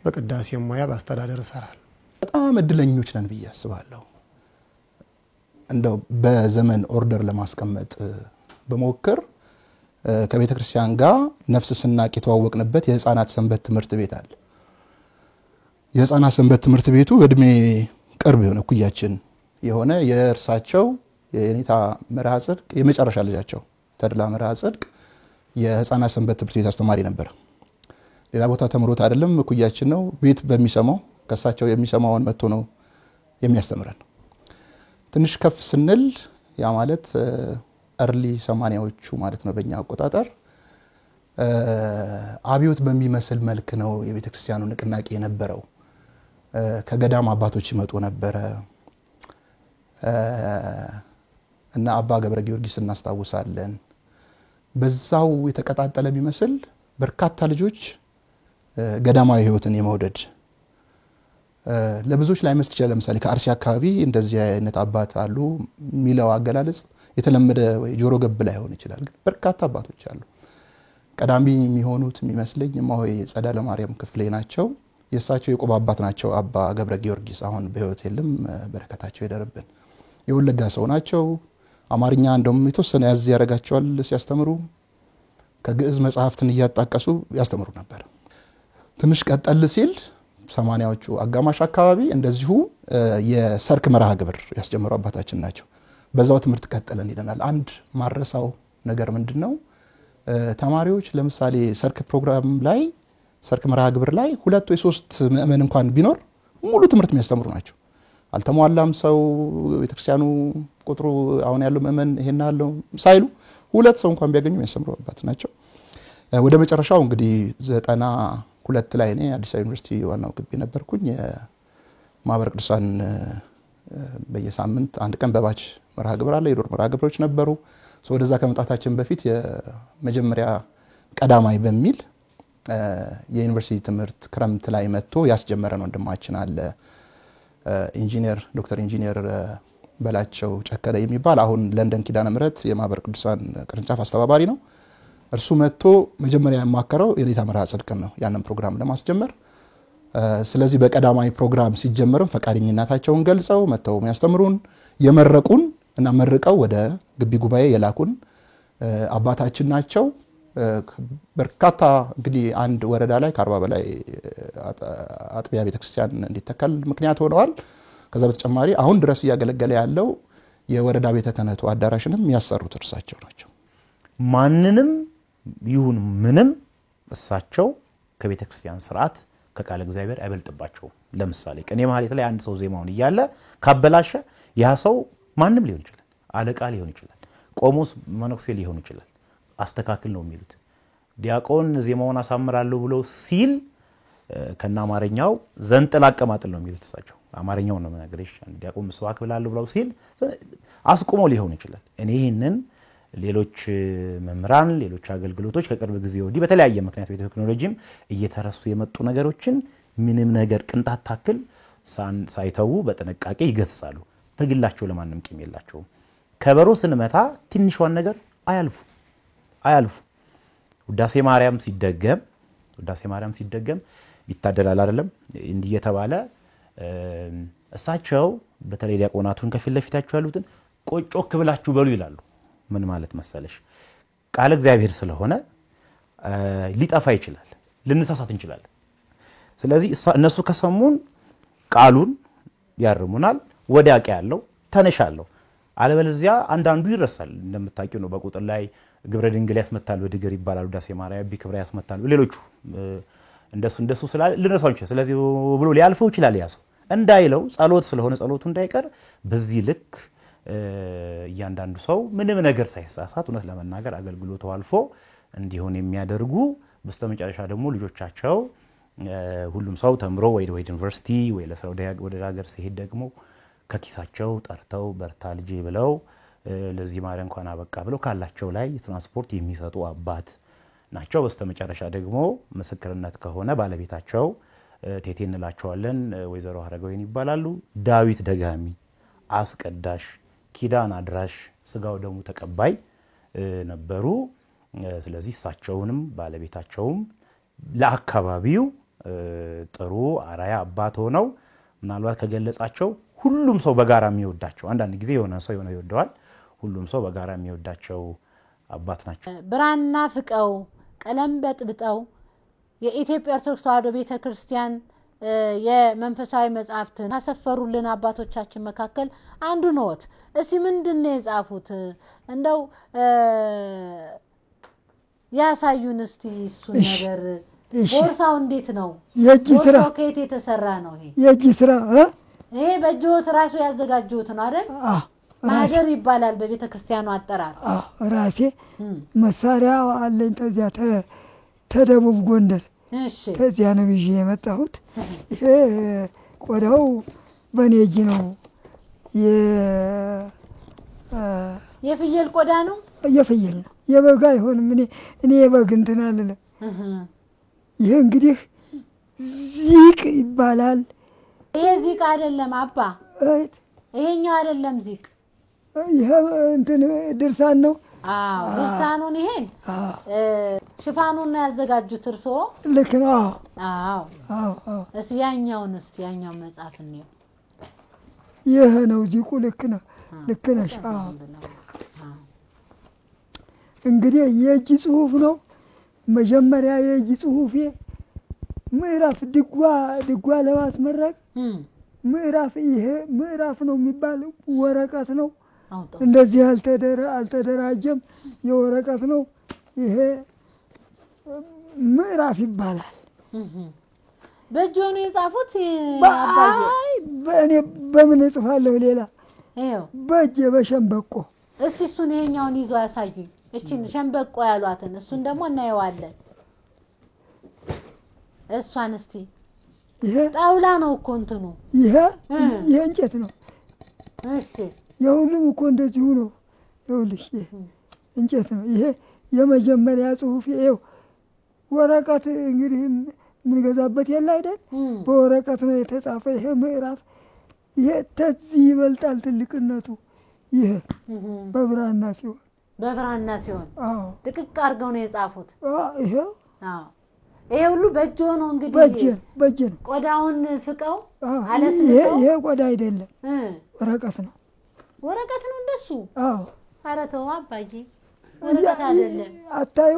በቅዳሴ ሙያ በአስተዳደር ሰራል በጣም እድለኞች ነን ብዬ አስባለሁ እንደው በዘመን ኦርደር ለማስቀመጥ በመወከር ከቤተክርስቲያን ጋር ነፍስ ስናቅ የተዋወቅንበት የህፃናት ሰንበት ትምህርት ቤት አለ የህፃናት ሰንበት ትምህርት ቤቱ እድሜ ቅርብ የሆነ ኩያችን የሆነ የእርሳቸው የኔታ መርሃ ጽድቅ የመጨረሻ ልጃቸው ተድላ መርሃ ጽድቅ የህፃናት ሰንበት ትምህርት ቤት አስተማሪ ነበር ሌላ ቦታ ተምሮት አይደለም ኩያችን ነው ቤት በሚሰማው ከሳቸው የሚሰማውን መጥቶ ነው የሚያስተምረን ትንሽ ከፍ ስንል ያ ማለት እርሊ 80ዎቹ ማለት ነው በእኛ አቆጣጠር አብዮት በሚመስል መልክ ነው የቤተክርስቲያኑ ንቅናቄ የነበረው ከገዳም አባቶች ይመጡ ነበር እና አባ ገብረ ጊዮርጊስ እናስታውሳለን በዛው የተቀጣጠለ ቢመስል በርካታ ልጆች ገዳማዊ ህይወትን የመውደድ ለብዙዎች ላይ መስል ይችላል ለምሳሌ ከአርሲ አካባቢ እንደዚህ አይነት አባት አሉ ሚለው አገላለጽ የተለመደ ወይ ጆሮ ገብ ላይ ሆነ ይችላል ግን በርካታ አባቶች አሉ ቀዳሚ የሚሆኑት የሚመስለኝ ማሆይ ጸዳለ ማርያም ክፍሌ ናቸው የሳቸው የቆባ አባት ናቸው አባ ገብረ ጊዮርጊስ አሁን በህይወት የለም በረከታቸው ይደርብን የወለጋ ሰው ናቸው አማርኛ እንደውም የተወሰነ ያዝ ያረጋቸዋል ሲያስተምሩ ከግዕዝ መጽሐፍትን እያጣቀሱ ያስተምሩ ነበር ትንሽ ቀጠል ሲል 80ዎቹ አጋማሽ አካባቢ እንደዚሁ የሰርክ መርሃ ግብር ያስጀመሩ አባታችን ናቸው። በዛው ትምህርት ቀጥለን ይለናል። አንድ ማረሳው ነገር ምንድነው ተማሪዎች ለምሳሌ ሰርክ ፕሮግራም ላይ ሰርክ መርሃ ግብር ላይ 2 ወይ 3 ምእመን እንኳን ቢኖር ሙሉ ትምህርት የሚያስተምሩ ናቸው። አልተሟላም ሰው ቤተክርስቲያኑ ቁጥሩ አሁን ያለው ምእመን ይሄን ያለው ሳይሉ 2 ሰው እንኳን ቢያገኙ የሚያስተምሩ አባት ናቸው። ወደ መጨረሻው እንግዲህ 92 ላይ እኔ አዲስ አበባ ዩኒቨርሲቲ ዋናው ግቢ ነበርኩኝ። ማህበረ ቅዱሳን በየሳምንት አንድ ቀን በባች መርሃ ግብር አለ። የዶር መርሃ ግብሮች ነበሩ። ወደዛ ከመጣታችን በፊት የመጀመሪያ ቀዳማይ በሚል የዩኒቨርሲቲ ትምህርት ክረምት ላይ መጥቶ ያስጀመረን ወንድማችን አለ። ኢንጂነር ዶክተር ኢንጂነር በላቸው ጨከለ የሚባል አሁን ለንደን ኪዳነ ምህረት የማህበረ ቅዱሳን ቅርንጫፍ አስተባባሪ ነው። እርሱ መጥቶ መጀመሪያ ያማከረው የኔታ መርሃ ጽድቅን ነው ያንን ፕሮግራም ለማስጀመር። ስለዚህ በቀዳማይ ፕሮግራም ሲጀመርም ፈቃደኝነታቸውን ገልጸው መጥተው የሚያስተምሩን የመረቁን እና መርቀው ወደ ግቢ ጉባኤ የላኩን አባታችን ናቸው። በርካታ እንግዲህ አንድ ወረዳ ላይ ከ40 በላይ አጥቢያ ቤተክርስቲያን እንዲተከል ምክንያት ሆነዋል። ከዛ በተጨማሪ አሁን ድረስ እያገለገለ ያለው የወረዳ ቤተ ክህነቱ አዳራሽንም ያሰሩት እርሳቸው ናቸው። ማንንም ይሁን ምንም እሳቸው ከቤተክርስቲያን ስርዓት ከቃለ እግዚአብሔር አይበልጥባቸውም። ለምሳሌ ቅኔ ማህሌት ላይ አንድ ሰው ዜማውን እያለ ካበላሸ ያ ሰው ማንም ሊሆን ይችላል፣ አለቃ ሊሆን ይችላል፣ ቆሞስ መነኩሴ ሊሆን ይችላል፣ አስተካክል ነው የሚሉት። ዲያቆን ዜማውን አሳምራለሁ ብሎ ሲል ከና አማርኛው ዘንጥል አቀማጥል ነው የሚሉት እሳቸው። አማርኛው ነው መናገርሽ ዲያቆን መስዋዕት ብላለሁ ብለው ሲል አስቆሞ ሊሆን ይችላል። እኔ ይሄንን ሌሎች መምራን ሌሎች አገልግሎቶች ከቅርብ ጊዜ ወዲህ በተለያየ ምክንያት በቴክኖሎጂም እየተረሱ የመጡ ነገሮችን ምንም ነገር ቅንጣት ታክል ሳይተው በጥንቃቄ ይገስጻሉ። በግላቸው ለማንም ቂም የላቸውም። ከበሮ ስንመታ ትንሿን ነገር አያልፉ። ውዳሴ ማርያም ሲደገም ይታደላል አይደለም እንዲህ የተባለ እሳቸው በተለይ ዲያቆናቱን ከፊት ለፊታቸው ያሉትን ቆጮክ ብላችሁ በሉ ይላሉ። ምን ማለት መሰለሽ ቃል እግዚአብሔር ስለሆነ ሊጠፋ ይችላል፣ ልንሳሳት እንችላለን። ስለዚህ እነሱ ከሰሙን ቃሉን ያርሙናል፣ ወዲያቀ ያለው ተነሻለው። አለበለዚያ አንዳንዱ ይረሳል። እንደምታውቂው ነው በቁጥር ላይ ግብረ ድንግል ያስመታል በድግር ይባላል፣ ውዳሴ ማርያም ቢክብራ ያስመታል፣ ሌሎቹ እንደሱ ስላለ ልንረሳው እንችላለን። ስለዚህ ብሎ ሊያልፈው ይችላል። ያሰው እንዳይለው ጸሎት ስለሆነ ጸሎቱ እንዳይቀር በዚህ ልክ እያንዳንዱ ሰው ምንም ነገር ሳይሳሳት እውነት ለመናገር አገልግሎቱ አልፎ እንዲሆን የሚያደርጉ በስተመጨረሻ ደግሞ ልጆቻቸው ሁሉም ሰው ተምሮ ወይ ዩኒቨርሲቲ ወይ ለስራ ወደ ሀገር ሲሄድ ደግሞ ከኪሳቸው ጠርተው በርታ ልጄ ብለው ለዚህ ማረ እንኳን አበቃ ብለው ካላቸው ላይ ትራንስፖርት የሚሰጡ አባት ናቸው። በስተመጨረሻ ደግሞ ምስክርነት ከሆነ ባለቤታቸው ቴቴ እንላቸዋለን ወይዘሮ ሀረጋዊን ይባላሉ። ዳዊት ደጋሚ አስቀዳሽ ኪዳን አድራሽ ስጋው ደሙ ተቀባይ ነበሩ። ስለዚህ እሳቸውንም ባለቤታቸውም ለአካባቢው ጥሩ አራያ አባት ሆነው ምናልባት ከገለጻቸው ሁሉም ሰው በጋራ የሚወዳቸው አንዳንድ ጊዜ የሆነ ሰው የሆነ ይወደዋል፣ ሁሉም ሰው በጋራ የሚወዳቸው አባት ናቸው። ብራና ፍቀው ቀለም በጥብጠው የኢትዮጵያ ኦርቶዶክስ ተዋሕዶ ቤተክርስቲያን የመንፈሳዊ መጻሕፍትን ካሰፈሩልን አባቶቻችን መካከል አንዱ ነዎት። እስቲ ምንድነው የጻፉት? እንደው ያሳዩን እስቲ እሱን ነገር። ቦርሳው እንዴት ነው? የእጅ ስራ ከየት የተሰራ ነው? የእጅ ስራ ይሄ በእጅዎት ራሱ ያዘጋጁት ነው አይደል? ማህደር ይባላል በቤተክርስቲያኑ አጠራር። ራሴ መሳሪያ አለኝ ተዚያ ተደቡብ ጎንደር። እሺ ተዚያ ነው ይዤ የመጣሁት። ይሄ ቆዳው በኔ እጅ ነው። የፍየል ቆዳ ነው? የፍየል ነው። የበግ አይሆንም። እኔ የበግ እንትን አልልም። ይሄ እንግዲህ ዚቅ ይባላል። ይሄ ዚቅ አይደለም አባ፣ ይሄኛው አይደለም ዚቅ። ይሄ እንትን ድርሳን ነው። ድርሳኑን ይሄን ሽፋኑን ነው ያዘጋጁት እርስዎ? ልክ ነው። እስቲ ያኛውን ያኛውን መጽሐፍ ነው። ይሄ ነው ዚቁ። ልክ ነው። ልክ ነሽ። እንግዲህ የእጅ ጽሁፍ ነው። መጀመሪያ የእጅ ጽሁፌ ምዕራፍ ድጓ ለማስመረቅ ምዕራፍ ይሄ ምዕራፍ ነው የሚባለው ወረቀት ነው። እንደዚህ አልተደራጀም የወረቀት ነው ይሄ ምዕራፍ ይባላል። በእጅ ነው የጻፉት አባዬ በእኔ በምን እጽፋለሁ ሌላ በእጅ በሸንበቆ እስቲ እሱን ይሄኛውን ይዘው ያሳዩኝ እቺን ሸንበቆ ያሏትን እሱን ደግሞ እናየዋለን እሷን እስቲ ይሄ ጣውላ ነው እኮ እንትኑ ይሄ እንጨት ነው። እሺ የሁሉም እኮ እንደዚሁ ነው። ይኸውልሽ እንጨት ነው። ይሄ የመጀመሪያ ጽሁፍ ይሄው ወረቀት እንግዲህ ምንገዛበት ያለ አይደል በወረቀት ነው የተጻፈ ይሄ ምዕራፍ ይሄ ተዚህ ይበልጣል ትልቅነቱ ይሄ በብራና ሲሆን አዎ ድቅቅ አድርገው ነው የጻፉት ይሄ አዎ ይሄ ሁሉ በእጅ ነው እንግዲህ በእጅ ነው ቆዳውን ፍቀው ይሄ ቆዳ አይደለም ወረቀት ነው እንደሱ አዎ ኧረ ተው አባዬ ወረቀት አይደለም አታዩ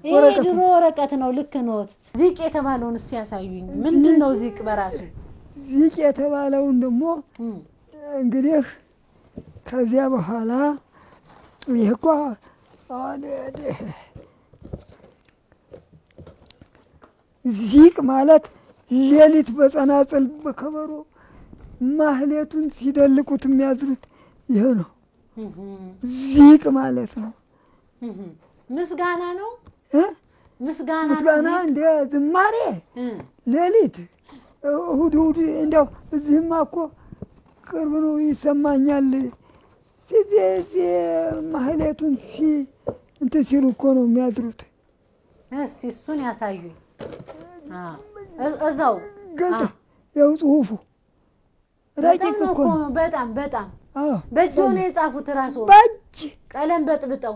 ይሄ ድሮ ወረቀት ነው ልክ ኖት ዚቅ የተባለውን እስቲ ያሳዩኝ ምንድነው ዚቅ በራሱ ዚቅ የተባለውን ደግሞ እንግዲህ ከዚያ በኋላ ይሄኮ ዚቅ ማለት ሌሊት በጸናጽል በከበሮ ማህሌቱን ሲደልቁት የሚያድሩት ይሄ ነው ዚቅ ማለት ነው። ምስጋና ነው ምስጋና እንደ ዝማሬ ሌሊት እሁድ እንደው እዚህማ እኮ ቅርብ ነው ይሰማኛል ማህሌቱን እንትን ሲሉ እኮ ነው የሚያድሩት። እስቲ እሱን ያሳዩኝ እዛው ገልጣ ያው ጽሁፉ ረቂቅ እኮ በጣም በእጅ ነው የጻፉት ራሱ በእጅ ቀለም በጥብጠው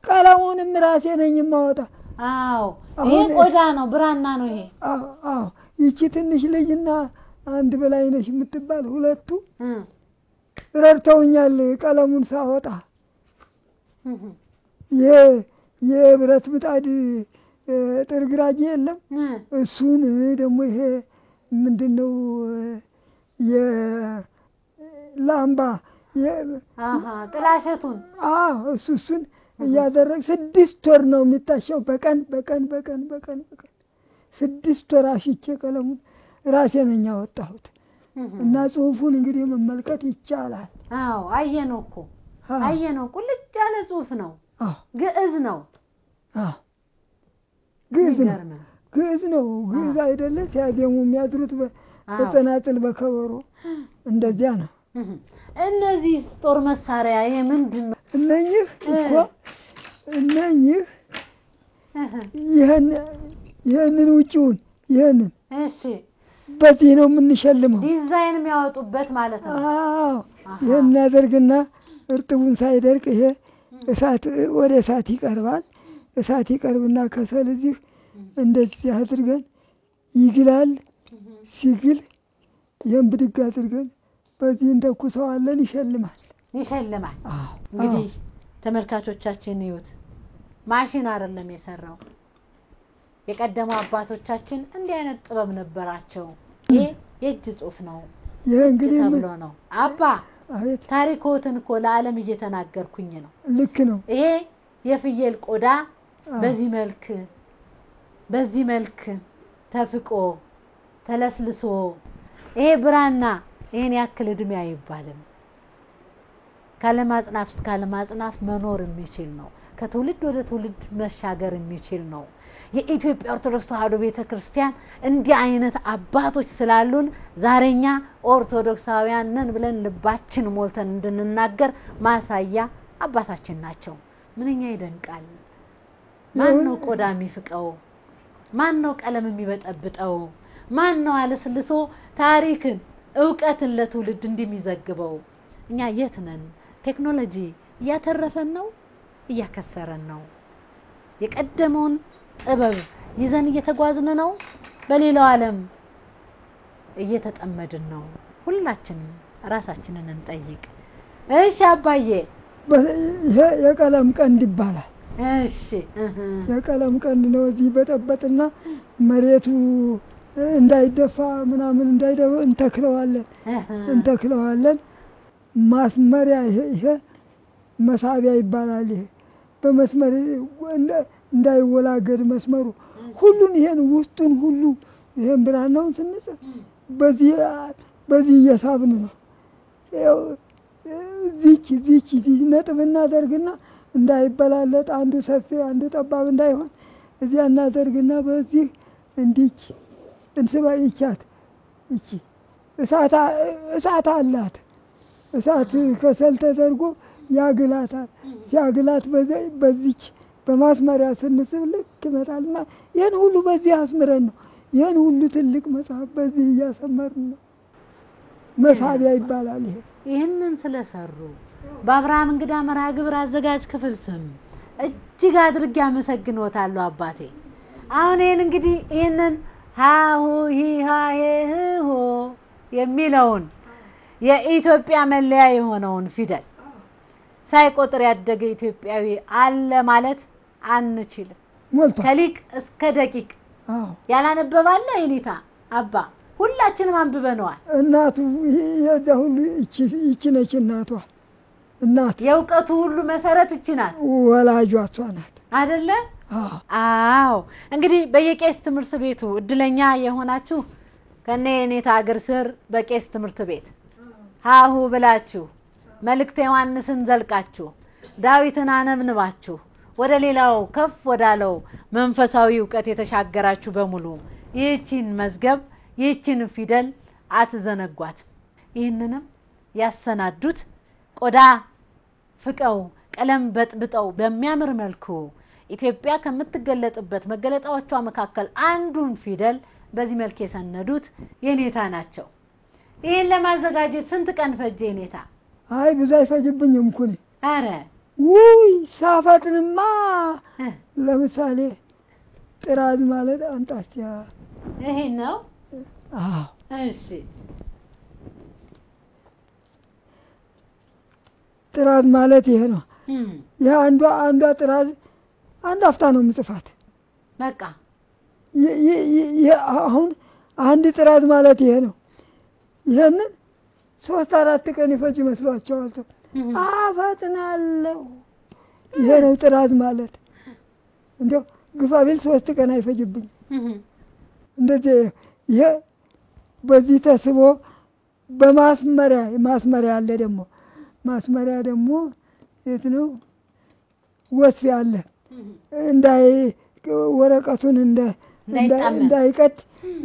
ቀለሙንም ራሴ ነኝ የማወጣ። አዎ ይሄ ቆዳ ነው ብራና ነው ይሄ። አዎ ይቺ ትንሽ ልጅና አንድ በላይነሽ የምትባል ሁለቱ ረድተውኛል ቀለሙን ሳወጣ። የብረት ምጣድ ጥርግራጅ የለም እሱን ደግሞ ይሄ ምንድነው የላምባ ጥላሸቱን እሱን እያደረግ 6 ወር ነው የሚታሸው በቀን 6 ወር አሽቼ ቀለሙን ራሴ ነኝ ያወጣሁት። እና ጽሁፉን እንግዲህ መመልከት ይቻላል። አዎ አየነው እኮ ቁልጭ ያለ ጽሁፍ ነው። ግዕዝ ነው ግዕዝ አይደለ ሲያዜሙ የሚያድሩት በጸናጽል በከበሮ እንደዚያ ነው። እነዚህ ጦር መሳሪያ ይሄ ምንድነው? እነኚህ ይሄንን ውጪውን ይሄንን እሺ በዚህ ነው የምንሸልመው ዲዛይን የሚያወጡበት ማለት ነው። አዎ ይሄን ያደርግና እርጥቡን ሳይደርቅ ይሄ ወደ እሳት ይቀርባል። እሳት ይቀርብና ከሰል እዚህ እንደዚህ አድርገን ይግላል። ሲግል ይሄን ብድግ አድርገን በዚህ እንተኩሰዋለን። ይሸልማል። እንግዲህ ተመልካቾቻችን ይዩት ማሽን አይደለም የሰራው የቀደሙ አባቶቻችን እንዲህ አይነት ጥበብ ነበራቸው። ይሄ የእጅ ጽሁፍ ነው። ይሄ እንግዲህ ተብሎ ነው አባ ታሪኮትን እኮ ለዓለም እየተናገርኩኝ ነው። ልክ ነው። ይሄ የፍየል ቆዳ በዚህ መልክ ተፍቆ ተለስልሶ ይሄ ብራና ይሄን ያክል እድሜ አይባልም። ካለማጽናፍ እስከ ካለማጽናፍ መኖር የሚችል ነው። ከትውልድ ወደ ትውልድ መሻገር የሚችል ነው። የኢትዮጵያ ኦርቶዶክስ ተዋሕዶ ቤተክርስቲያን እንዲህ አይነት አባቶች ስላሉን ዛሬኛ ኦርቶዶክሳውያን ነን ብለን ልባችን ሞልተን እንድንናገር ማሳያ አባታችን ናቸው። ምንኛ ይደንቃል። ማን ነው ቆዳ የሚፍቀው? ማን ነው ቀለም የሚበጠብጠው? ማን ነው አለስልሶ ታሪክን ዕውቀትን ለትውልድ እንደሚዘግበው? እኛ የት ነን? ቴክኖሎጂ እያተረፈን ነው እያከሰረን ነው? የቀደመውን ጥበብ ይዘን እየተጓዝን ነው? በሌላው ዓለም እየተጠመድን ነው? ሁላችን ራሳችንን እንጠይቅ። እሺ አባዬ ይሄ የቀለም ቀንድ ይባላል። እሺ የቀለም ቀንድ ነው። እዚህ በጠበጥና መሬቱ እንዳይደፋ ምናምን እንተክለዋለን። ማስመሪያ ይሄ መሳቢያ ይባላል። ይሄ በመስመር እንዳይወላገድ መስመሩ ሁሉን ይሄን ውስጡን ሁሉ ይሄን ብራናውን ስንጽፍ በዚህ እየሳብን ነው። ዚች ነጥብ እናደርግና እንዳይበላለጥ አንዱ ሰፊ አንዱ ጠባብ እንዳይሆን እዚያ እናደርግና በዚህ እንዲች እንስባ ይቻት እቺ እሳት አላት። እሳት ከሰል ተደርጎ ያግላታል። ሲያግላት በዚች በማስመሪያ ስንስብ ልክ ይመጣልና ይህን ሁሉ በዚህ አስምረን ነው። ይህን ሁሉ ትልቅ መጽሐፍ በዚህ እያሰመርን ነው። መሳቢያ ይባላል። ይህንን ስለሰሩ በአብርሃም እንግዳ መርሃ ግብር አዘጋጅ ክፍል ስም እጅግ አድርጌ አመሰግኖታለሁ አባቴ። አሁን ይህንን ሃሁ ሂሃሄሆ የሚለውን የኢትዮጵያ መለያ የሆነውን ፊደል ሳይቆጥር ያደገ ኢትዮጵያዊ አለ ማለት አንችልም። ከሊቅ እስከ ደቂቅ ያላነበባለ የኔታ አባ ሁላችንም አንብበነዋል። እናቱ የዛ ሁሉ ይቺ ነች እናቷ። እናት የእውቀቱ ሁሉ መሰረት እቺ ናት። ወላጇ እሷ ናት አይደለ? አዎ። እንግዲህ በየቄስ ትምህርት ቤቱ እድለኛ የሆናችሁ ከነ የኔታ አገር ስር በቄስ ትምህርት ቤት ሃሁ ብላችሁ መልእክተ ዮሐንስን ዘልቃችሁ ዳዊትን አነብንባችሁ ወደ ሌላው ከፍ ወዳለው መንፈሳዊ ዕውቀት የተሻገራችሁ በሙሉ ይህቺን መዝገብ ይህቺን ፊደል አትዘነጓት። ይህንንም ያሰናዱት ቆዳ ፍቀው ቀለም በጥብጠው በሚያምር መልኩ ኢትዮጵያ ከምትገለጥበት መገለጣዎቿ መካከል አንዱን ፊደል በዚህ መልክ የሰነዱት የኔታ ናቸው። ይህን ለማዘጋጀት ስንት ቀን ፈጀ የኔታ? አይ ብዙ አይፈጅብኝም እኮ እኔ። ኧረ ውይ ሳፈጥንማ ለምሳሌ ጥራዝ ማለት አንጣስቲያ ይሄ ነው። አዎ እሺ ጥራዝ ማለት ይሄ ነው። ይሄ አንዷ ጥራዝ አንድ አፍታ ነው ምጽፋት። በቃ አሁን አንድ ጥራዝ ማለት ይሄ ነው። ይሄንን 3-4 ቀን ይፈጅ መስሏቸዋል። አፈጥናለሁ። ይሄ ነው ጥራዝ ማለት። እንደው ግፋ ቢል 3 ቀን አይፈጅብኝ። እንደዚህ ይሄ በዚህ ተስቦ በማስመሪያ አለ ደግሞ ማስመሪያ ደግሞ የት ነው ወስፊ አለ ወረቀቱን እንዳይቀድ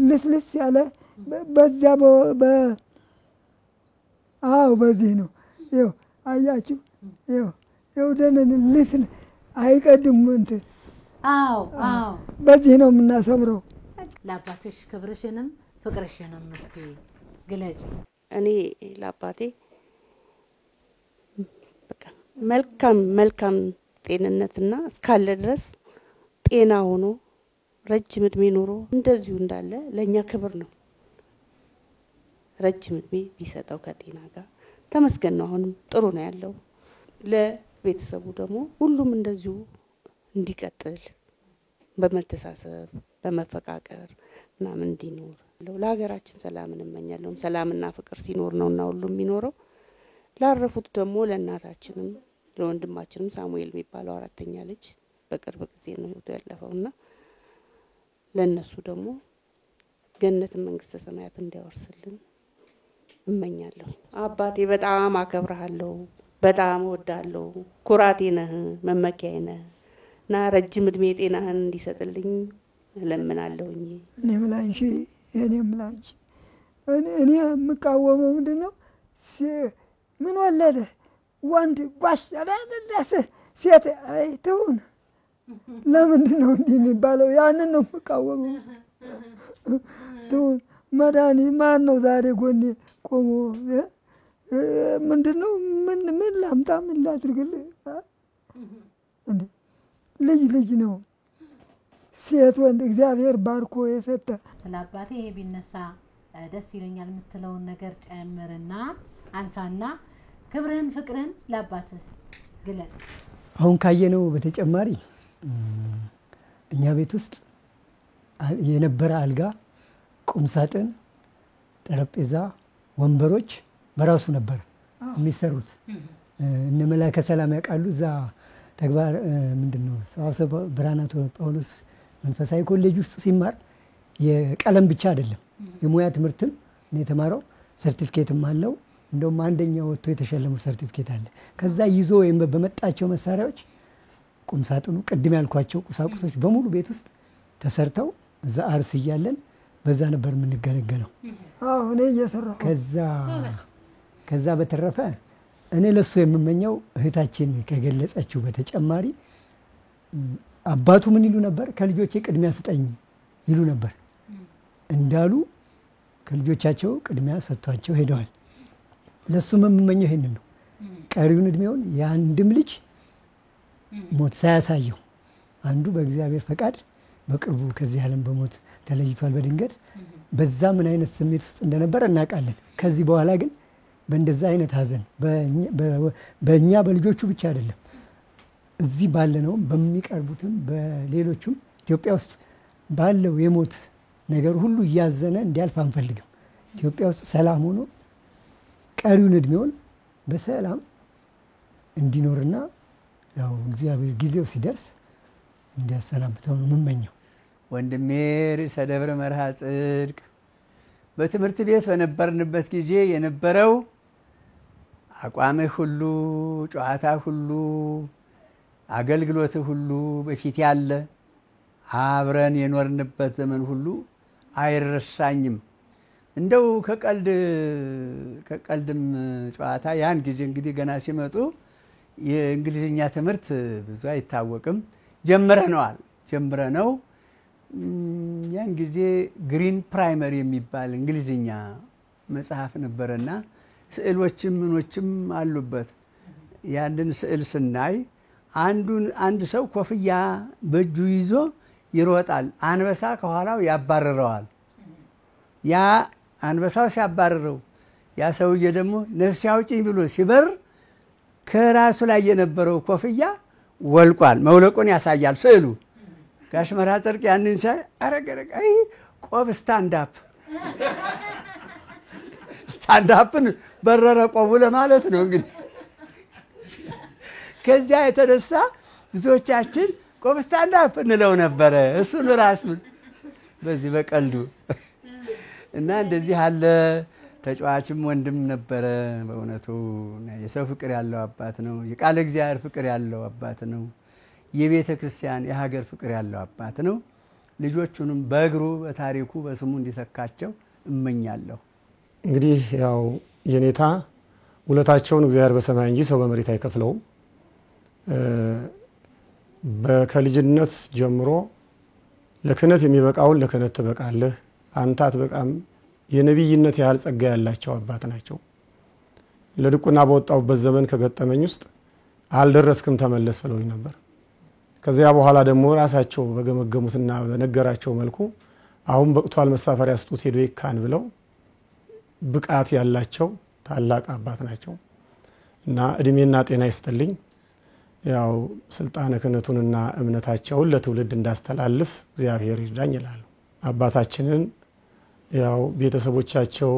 ልስልስ ያለ በዚያ በዚህ ነው። ይኸው አያችሁ፣ ይኸው ደነን ልስን አይቀድም እንትን። አዎ በዚህ ነው የምናሰምረው። ለአባትሽ ክብርሽንም ፍቅርሽንም እስቲ ግለጪ። እኔ ለአባቴ በቃ መልካም ጤንነትና እስካለ ድረስ ጤና ሆኖ ረጅም እድሜ ኖሮ እንደዚሁ እንዳለ ለኛ ክብር ነው። ረጅም እድሜ ቢሰጠው ከጤና ጋር ተመስገን ነው። አሁንም ጥሩ ነው ያለው። ለቤተሰቡ ደግሞ ሁሉም እንደዚሁ እንዲቀጥል በመተሳሰብ በመፈቃቀር ምናምን እንዲኖር ለሀገራችን ሰላምን እመኛለሁ። ሰላምና ፍቅር ሲኖር ነውና ሁሉም የሚኖረው። ላረፉት ደግሞ ለእናታችንም ለወንድማችንም ሳሙኤል የሚባለው 4ኛ ልጅ በቅርብ ጊዜ ነው ህይወቱ ያለፈውና ለነሱ ደግሞ ገነትን መንግስተ ሰማያት እንዲያወርስልን እመኛለሁ። አባቴ በጣም አከብርሃለሁ፣ በጣም እወዳለሁ። ኩራቴ ነህ፣ መመኪያዬ ነህ እና ረጅም እድሜ ጤናህን እንዲሰጥልኝ እለምናለሁኝ። እኔም ላንቺ እኔ የምቃወመው ምንድነው? ምን ወለደ ወንድ ጓሽ ያዳደስ ሴት አይተውን ለምንድን ነው እንዲህ የሚባለው? ያንን ነው የምቃወመው። ተውን መዳኒ ማን ነው ዛሬ ጎኔ ቆሞ ምንድነው? ምን ላምጣ ምን ላድርግልህ? እንዴ ልጅ ነው ሴት ወንድ እግዚአብሔር ባርኮ የሰጠ። ስለ አባቴ ይሄ ቢነሳ ደስ ይለኛል የምትለውን ነገር ጨምርና አንሳና ክብርህን ፍቅርህን ለአባትህ ግለጽ። አሁን ካየነው በተጨማሪ እኛ ቤት ውስጥ የነበረ አልጋ፣ ቁም ሳጥን፣ ጠረጴዛ፣ ወንበሮች በራሱ ነበር የሚሰሩት። እነ መላከ ሰላም ያውቃሉ። እዛ ተግባር ምንድነው ሰዋሰው ብርሃናት ጳውሎስ መንፈሳዊ ኮሌጅ ውስጥ ሲማር የቀለም ብቻ አይደለም የሙያ ትምህርትም ነው የተማረው። ሰርቲፊኬትም አለው። እንደውም አንደኛው ወጥቶ የተሸለመው ሰርቲፊኬት አለ። ከዛ ይዞ በመጣቸው መሳሪያዎች ቁም ሳጥኑ ቅድም ያልኳቸው ቁሳቁሶች በሙሉ ቤት ውስጥ ተሰርተው እዛ አርስ እያለን በዛ ነበር የምንገለገለው። አዎ እኔ እየሰራሁ ከዛ በተረፈ እኔ ለሱ የምመኘው እህታችን ከገለጸችው በተጨማሪ አባቱ ምን ይሉ ነበር? ከልጆቼ ቅድሚያ ስጠኝ ይሉ ነበር። እንዳሉ ከልጆቻቸው ቅድሚያ ሰጥቷቸው ሄደዋል። ለሱም የምመኘው ይሄንን ነው። ቀሪውን እድሜውን የአንድም ልጅ ሞት ሳያሳየው አንዱ በእግዚአብሔር ፈቃድ በቅርቡ ከዚህ ዓለም በሞት ተለይቷል በድንገት። በዛ ምን አይነት ስሜት ውስጥ እንደነበረ እናውቃለን። ከዚህ በኋላ ግን በእንደዛ አይነት ሀዘን በእኛ በልጆቹ ብቻ አይደለም እዚህ ባለነውም በሚቀርቡትም በሌሎቹም ኢትዮጵያ ውስጥ ባለው የሞት ነገር ሁሉ እያዘነ እንዲያልፍ አንፈልግም። ኢትዮጵያ ውስጥ ሰላም ሆኖ ቀሪውን እድሜውን በሰላም እንዲኖርና ያው እግዚአብሔር ጊዜው ሲደርስ እንዲያሰናብተው ነው የምመኘው። ወንድሜ ርዕሰ ደብረ መርሃ ጽድቅ በትምህርት ቤት በነበርንበት ጊዜ የነበረው አቋምህ ሁሉ፣ ጨዋታ ሁሉ፣ አገልግሎት ሁሉ በፊት ያለ አብረን የኖርንበት ዘመን ሁሉ አይረሳኝም። እንደው ከቀልድም ጨዋታ ያን ጊዜ እንግዲህ ገና ሲመጡ የእንግሊዝኛ ትምህርት ብዙ አይታወቅም። ጀምረነው ያን ጊዜ ግሪን ፕራይመሪ የሚባል እንግሊዝኛ መጽሐፍ ነበረና ስዕሎችም ምኖችም አሉበት። ያንን ስዕል ስናይ አንድ ሰው ኮፍያ በእጁ ይዞ ይሮጣል። አንበሳ ከኋላው ያባረረዋል። ያ አንበሳው ሲያባረረው ያ ሰውዬ ደግሞ ነፍስ ያውጪኝ ብሎ ሲበር ከራሱ ላይ የነበረው ኮፍያ ወልቋል። መውለቁን ያሳያል ስዕሉ። ጋሽ መርሃ ጽድቅ ያንን ሲያይ አረገረገ ቆብ ስታንዳፕን በረረ ቆቡ ለማለት ነው እንግዲህ። ከዚያ የተነሳ ብዙዎቻችን ቆብ ስታንዳፕ እንለው ነበረ እሱን ራሱን በዚህ በቀልዱ እና እንደዚህ አለ። ተጫዋችም ወንድም ነበረ። በእውነቱ የሰው ፍቅር ያለው አባት ነው። የቃለ እግዚአብሔር ፍቅር ያለው አባት ነው። የቤተ ክርስቲያን የሀገር ፍቅር ያለው አባት ነው። ልጆቹንም በእግሩ በታሪኩ በስሙ እንዲተካቸው እመኛለሁ። እንግዲህ ያው የኔታ ውለታቸውን እግዚአብሔር በሰማይ እንጂ ሰው በመሬት አይከፍለውም። ከልጅነት ጀምሮ ለክህነት የሚበቃውን ለክህነት ትበቃለህ፣ አንተ አትበቃም፣ የነቢይነት ያህል ጸጋ ያላቸው አባት ናቸው። ለድቁና በወጣሁበት ዘመን ከገጠመኝ ውስጥ አልደረስክም ተመለስ ብለውኝ ነበር። ከዚያ በኋላ ደግሞ ራሳቸው በገመገሙትና በነገራቸው መልኩ አሁን በቅቷል መሳፈሪያ ስጡት ሄዶ ይካን ብለው ብቃት ያላቸው ታላቅ አባት ናቸው እና እድሜና ጤና ይስጥልኝ። ያው ስልጣነ ክህነቱንና እምነታቸውን ለትውልድ እንዳስተላልፍ እግዚአብሔር ይርዳኝ ይላሉ። አባታችንን ያው ቤተሰቦቻቸው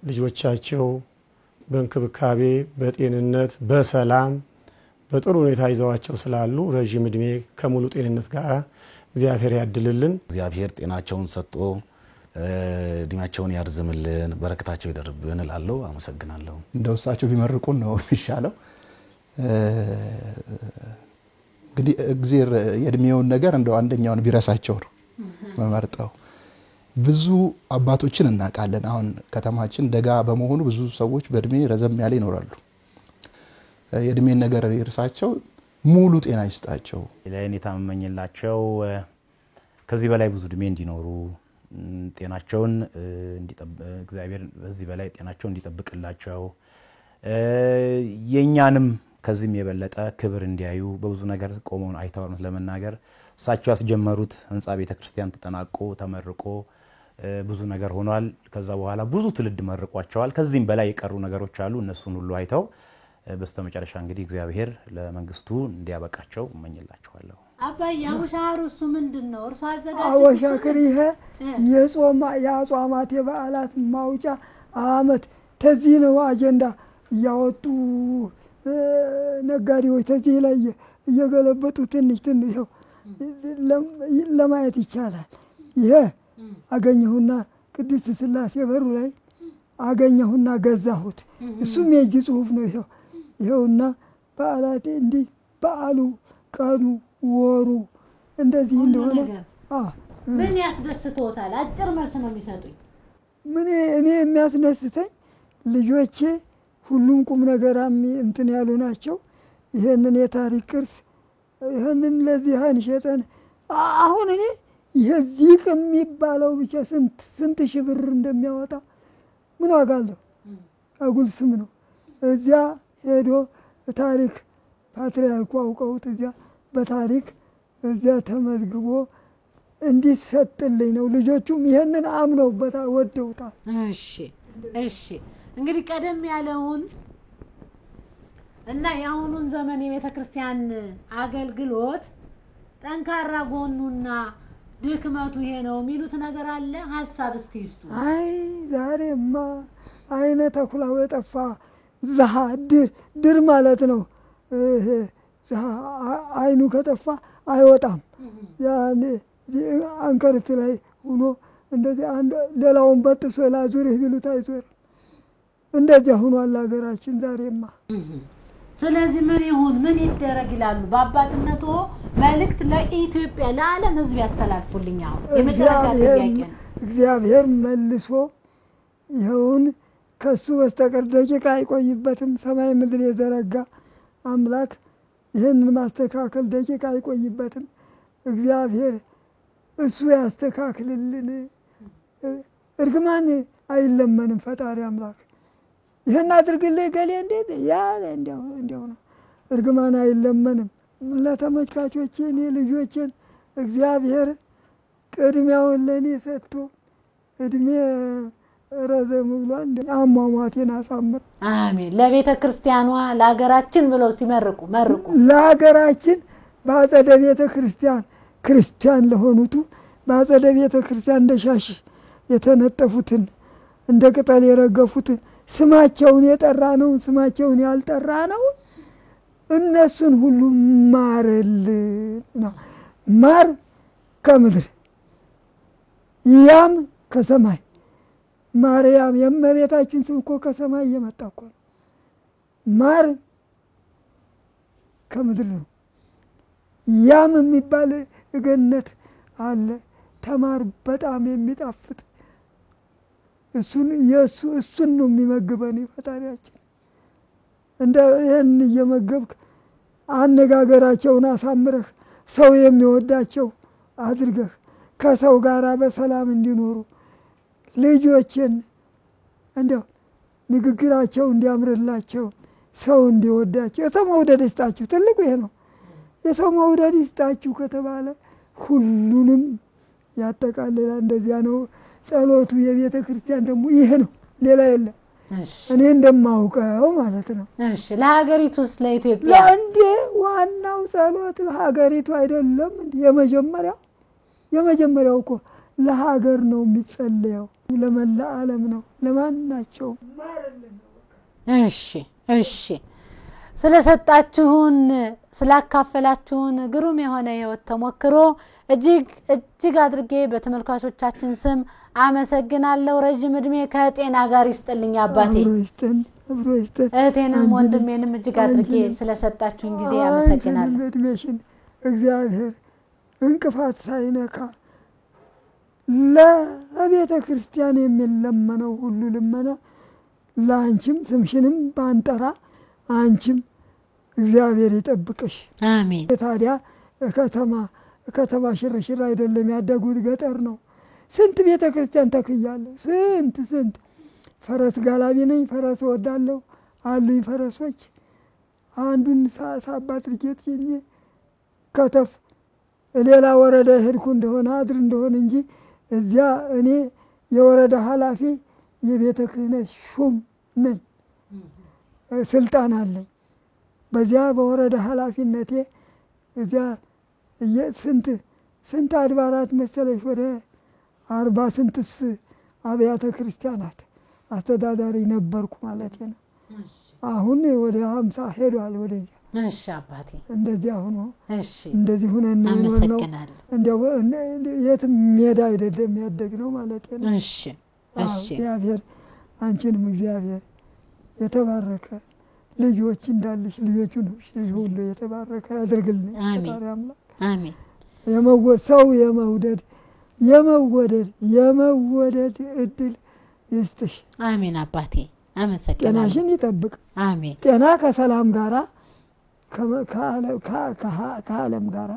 ልጆቻቸው በእንክብካቤ በጤንነት በሰላም በጥሩ ሁኔታ ይዘዋቸው ስላሉ ረጅም እድሜ ከሙሉ ጤንነት ጋር እግዚአብሔር ያድልልን። እግዚአብሔር ጤናቸውን ሰጥቶ እድሜያቸውን ያርዝምልን፣ በረከታቸው ይደርብን እላለሁ። አመሰግናለሁ። እንደው እሳቸው ቢመርቁን ነው የሚሻለው። እንግዲህ እግዚአብሔር የእድሜውን ነገር እንደው አንደኛውን ቢረሳቸው ነው መመርጠው። ብዙ አባቶችን እናውቃለን። አሁን ከተማችን ደጋ በመሆኑ ብዙ ሰዎች በእድሜ ረዘም ያለ ይኖራሉ። የእድሜን ነገር ይርሳቸው፣ ሙሉ ጤና ይስጣቸው። ለኔታ መመኝላቸው ከዚህ በላይ ብዙ እድሜ እንዲኖሩ ጤናቸውን እግዚአብሔር በዚህ በላይ ጤናቸውን እንዲጠብቅላቸው የኛንም ከዚህም የበለጠ ክብር እንዲያዩ በብዙ ነገር ቆመውን አይተዋል ለመናገር እሳቸው ያስጀመሩት ህንጻ ቤተክርስቲያን ተጠናቆ ተመርቆ ብዙ ነገር ሆኗል። ከዛ በኋላ ብዙ ትውልድ መርቋቸዋል። ከዚህም በላይ የቀሩ ነገሮች አሉ። እነሱን ሁሉ አይተው በስተመጨረሻ እንግዲህ እግዚአብሔር ለመንግስቱ እንዲያበቃቸው እመኝላችኋለሁ። አባይ አቡሻሩ እሱ ምንድነው? እርሱ አዘጋጅ አወሻክር ይሄ የጾማት የበዓላት ማውጫ አመት ተዚህ ነው አጀንዳ እያወጡ ነጋዴዎች ተዚህ ላይ እየገለበጡ ትንሽ ይኸው ለማየት ይቻላል። ይሄ አገኘሁና ቅድስት ሥላሴ በሩ ላይ አገኘሁና ገዛሁት። እሱም የእጅ ጽሑፍ ነው። ይኸውና በዓላት እንዲህ በዓሉ ቀኑ ወሩ እንደዚህ እንደሆነ ምን ያስደስተውታል? አጭር መልስ ነው የሚሰጡኝ። እኔ የሚያስደስተኝ ልጆቼ ሁሉም ቁም ነገራም እንትን ያሉ ናቸው። ይሄንን የታሪክ ቅርስ ይሄንን ለዚህ አንሸጠን አሁን እኔ የዚህ የሚባለው ብቻ ስንት ሺህ ብር እንደሚያወጣ ምን ዋጋ አለው? አጉል ስም ነው። እዚያ ሄዶ ታሪክ ፓትርያርኩ አውቀውት እዚያ በታሪክ እዚያ ተመዝግቦ እንዲሰጥልኝ ነው። ልጆቹም ይሄንን አምነውበታል፣ ወደውታል። እሺ እንግዲህ ቀደም ያለውን እና የአሁኑን ዘመን የቤተክርስቲያን አገልግሎት ጠንካራ ጎኑና ድክመቱ ይሄ ነው የሚሉት ነገር አለ? ሐሳብ እስኪ ይስጡ። ዛሬማ አይነ ተኩላው የጠፋ ዘሃ ድር ማለት ነው። አይኑ ከጠፋ አይወጣም። ያኔ አንከርት ላይ ሆኖ እንደዚህ ሌላውን በጥሶ ላዙርህ ቢሉት አይዞር። እንደዚህ ሆኗል ሀገራችን ዛሬማ። ስለዚህ ምን ይሁን ምን ይደረግ ይላሉ? በአባትነቱ መልእክት ለኢትዮጵያ ለዓለም ሕዝብ ያስተላልፉልኝ። አሁን የመጨረሻ ጥያቄ ነው። እግዚአብሔር መልሶ ይሁን ከሱ በስተቀር ደቂቃ አይቆይበትም። ሰማይ ምድር የዘረጋ አምላክ ይህንን ማስተካከል ደቂቃ አይቆይበትም። እግዚአብሔር እሱ ያስተካክልልን። እርግማን አይለመንም ፈጣሪ አምላክ። ይሄን አድርግልኝ ገሌ እንዴት ያለ እንዲያው ነው። እርግማን አይለመንም። ለተመልካቾቼ እኔ ልጆቼን እግዚአብሔር ቅድሚያውን ለእኔ ሰጥቶ እድሜ ረዘም ብሏል። አሟሟቴን አሳምር። አሜን። ለቤተ ክርስቲያኗ ለሀገራችን ብለው ሲመርቁ መርቁ። ለሀገራችን በአጸደ ቤተ ክርስቲያን ክርስቲያን ለሆኑቱ በአጸደ ቤተ ክርስቲያን እንደ ሻሽ የተነጠፉትን እንደ ቅጠል የረገፉትን ስማቸውን የጠራ ነው ስማቸውን ያልጠራ ነው እነሱን ሁሉ ማርልን ነው። ማር ከምድር ያም ከሰማይ ማርያም የእመቤታችን ስም እኮ ከሰማይ እየመጣ እኮ ነው። ማር ከምድር ነው። ያም የሚባል ገነት አለ። ተማር በጣም የሚጣፍጥ እሱን ነው የሚመግበን ፈጣሪያችን። እንደ ይህን እየመገብክ አነጋገራቸውን አሳምረህ ሰው የሚወዳቸው አድርገህ ከሰው ጋር በሰላም እንዲኖሩ ልጆችን እንደው ንግግራቸው እንዲያምርላቸው ሰው እንዲወዳቸው የሰው መውደድ ይስጣችሁ። ትልቁ ይሄ ነው። የሰው መውደድ ይስጣችሁ ከተባለ ሁሉንም ያጠቃልላል። እንደዚያ ነው ጸሎቱ። የቤተ ክርስቲያን ደግሞ ይሄ ነው፣ ሌላ የለም። እኔ እንደማውቀው ማለት ነው። እሺ ለሀገሪቱስ ለኢትዮጵያ እንዴ ዋናው ጸሎት ለሀገሪቱ አይደለም እንዴ? የመጀመሪያው እኮ ለሀገር ነው የሚጸለየው፣ ለመላ ዓለም ነው፣ ለማናቸው። እሺ ስለሰጣችሁን ስላካፈላችሁን ግሩም የሆነ ህይወት ተሞክሮ እጅግ አድርጌ በተመልካቾቻችን ስም አመሰግናለሁ። ረጅም እድሜ ከጤና ጋር ይስጥልኝ አባቴ። እህቴንም ወንድሜንም እጅግ አድርጌ ስለሰጣችሁን ጊዜ አመሰግናለሁ። እድሜሽን እግዚአብሔር እንቅፋት ሳይነካ ለቤተ ክርስቲያን የሚለመነው ሁሉ ልመና ለአንቺም ስምሽንም ባንጠራ አንቺም እግዚአብሔር ይጠብቅሽ። አሜን። ታዲያ ከተማ ሽርሽር አይደለም ያደጉት፣ ገጠር ነው። ስንት ቤተ ክርስቲያን ተክያለሁ። ስንት ፈረስ ጋላቢ ነኝ። ፈረስ ወዳለሁ አሉኝ ፈረሶች። አንዱን ሳባት ልጌት ከተፍ ሌላ ወረዳ ሄድኩ እንደሆነ አድር እንደሆነ እንጂ እዚያ እኔ የወረዳ ኃላፊ የቤተ ክህነት ሹም ነኝ። ስልጣን አለኝ። በዚያ በወረዳ ኃላፊነቴ እዚያ ስንት አድባራት መሰለሽ ወደ 40 ስንትስ አብያተ ክርስቲያናት አስተዳዳሪ ነበርኩ ማለት ነው። አሁን ወደ 50 ሄዷል ወደዚያ። እሺ አባቴ እንደዚያ ሆኖ እሺ እንደዚህ ሆነን ነው ነው አመሰግናለሁ። እንደው የትም ሜዳ አይደለም ያደግነው ማለት ነው። እሺ እሺ እግዚአብሔር አንቺንም እግዚአብሔር የተባረከ ልጆች እንዳለሽ ልጆቹን ሁሉ የተባረከ ያድርግልኝ። ፈጣሪ አምላክ አሜን። ሰው የመወደድ እድል ይስጥሽ። አሜን አባቴ አመሰግናለሁ። ጤናሽን ይጠብቅ። አሜን። ጤና ከሰላም ጋራ ከዓለም ጋራ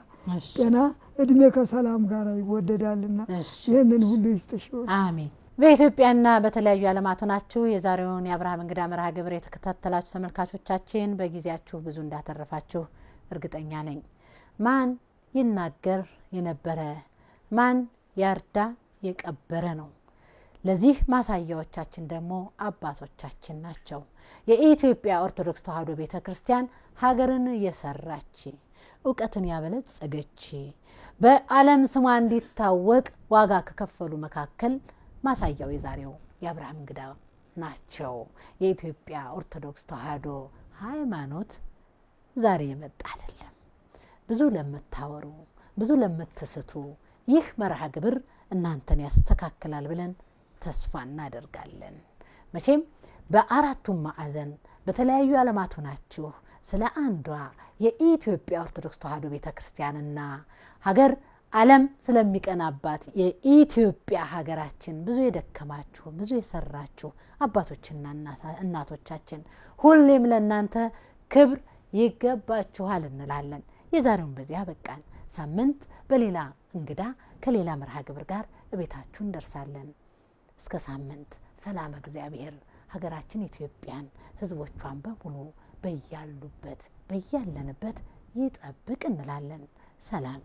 ጤና እድሜ ከሰላም ጋራ ይወደዳልና ይህንን ሁሉ ይስጥሽ። አሜን። በኢትዮጵያና በተለያዩ ዓለማት ሆናችሁ የዛሬውን የአብርሃም እንግዳ መርሃ ግብር የተከታተላችሁ ተመልካቾቻችን በጊዜያችሁ ብዙ እንዳተረፋችሁ እርግጠኛ ነኝ። ማን ይናገር የነበረ ማን ያርዳ የቀበረ ነው። ለዚህ ማሳያዎቻችን ደግሞ አባቶቻችን ናቸው። የኢትዮጵያ ኦርቶዶክስ ተዋሕዶ ቤተክርስቲያን ሀገርን የሰራች ዕውቀትን ያበለጸገች በዓለም ስሟ እንዲታወቅ ዋጋ ከከፈሉ መካከል ማሳያው የዛሬው የአብርሃም እንግዳ ናቸው። የኢትዮጵያ ኦርቶዶክስ ተዋሕዶ ሃይማኖት ዛሬ የመጣ አይደለም። ብዙ ለምታወሩ ብዙ ለምትስቱ ይህ መርሃ ግብር እናንተን ያስተካክላል ብለን ተስፋ እናደርጋለን። መቼም በአራቱም ማዕዘን በተለያዩ ዓለማት ሆናችሁ ስለ አንዷ የኢትዮጵያ ኦርቶዶክስ ተዋሕዶ ቤተክርስቲያንና ሀገር ዓለም ስለሚቀናባት የኢትዮጵያ ሀገራችን ብዙ የደከማችሁ ብዙ የሰራችሁ አባቶችና እናቶቻችን ሁሌም ለእናንተ ክብር ይገባችኋል እንላለን። የዛሬውን በዚያ በቃን። ሳምንት በሌላ እንግዳ ከሌላ መርሃ ግብር ጋር እቤታችሁ እንደርሳለን። እስከ ሳምንት ሰላም እግዚአብሔር ሀገራችን ኢትዮጵያን ህዝቦቿን በሙሉ በያሉበት በያለንበት ይጠብቅ እንላለን። ሰላም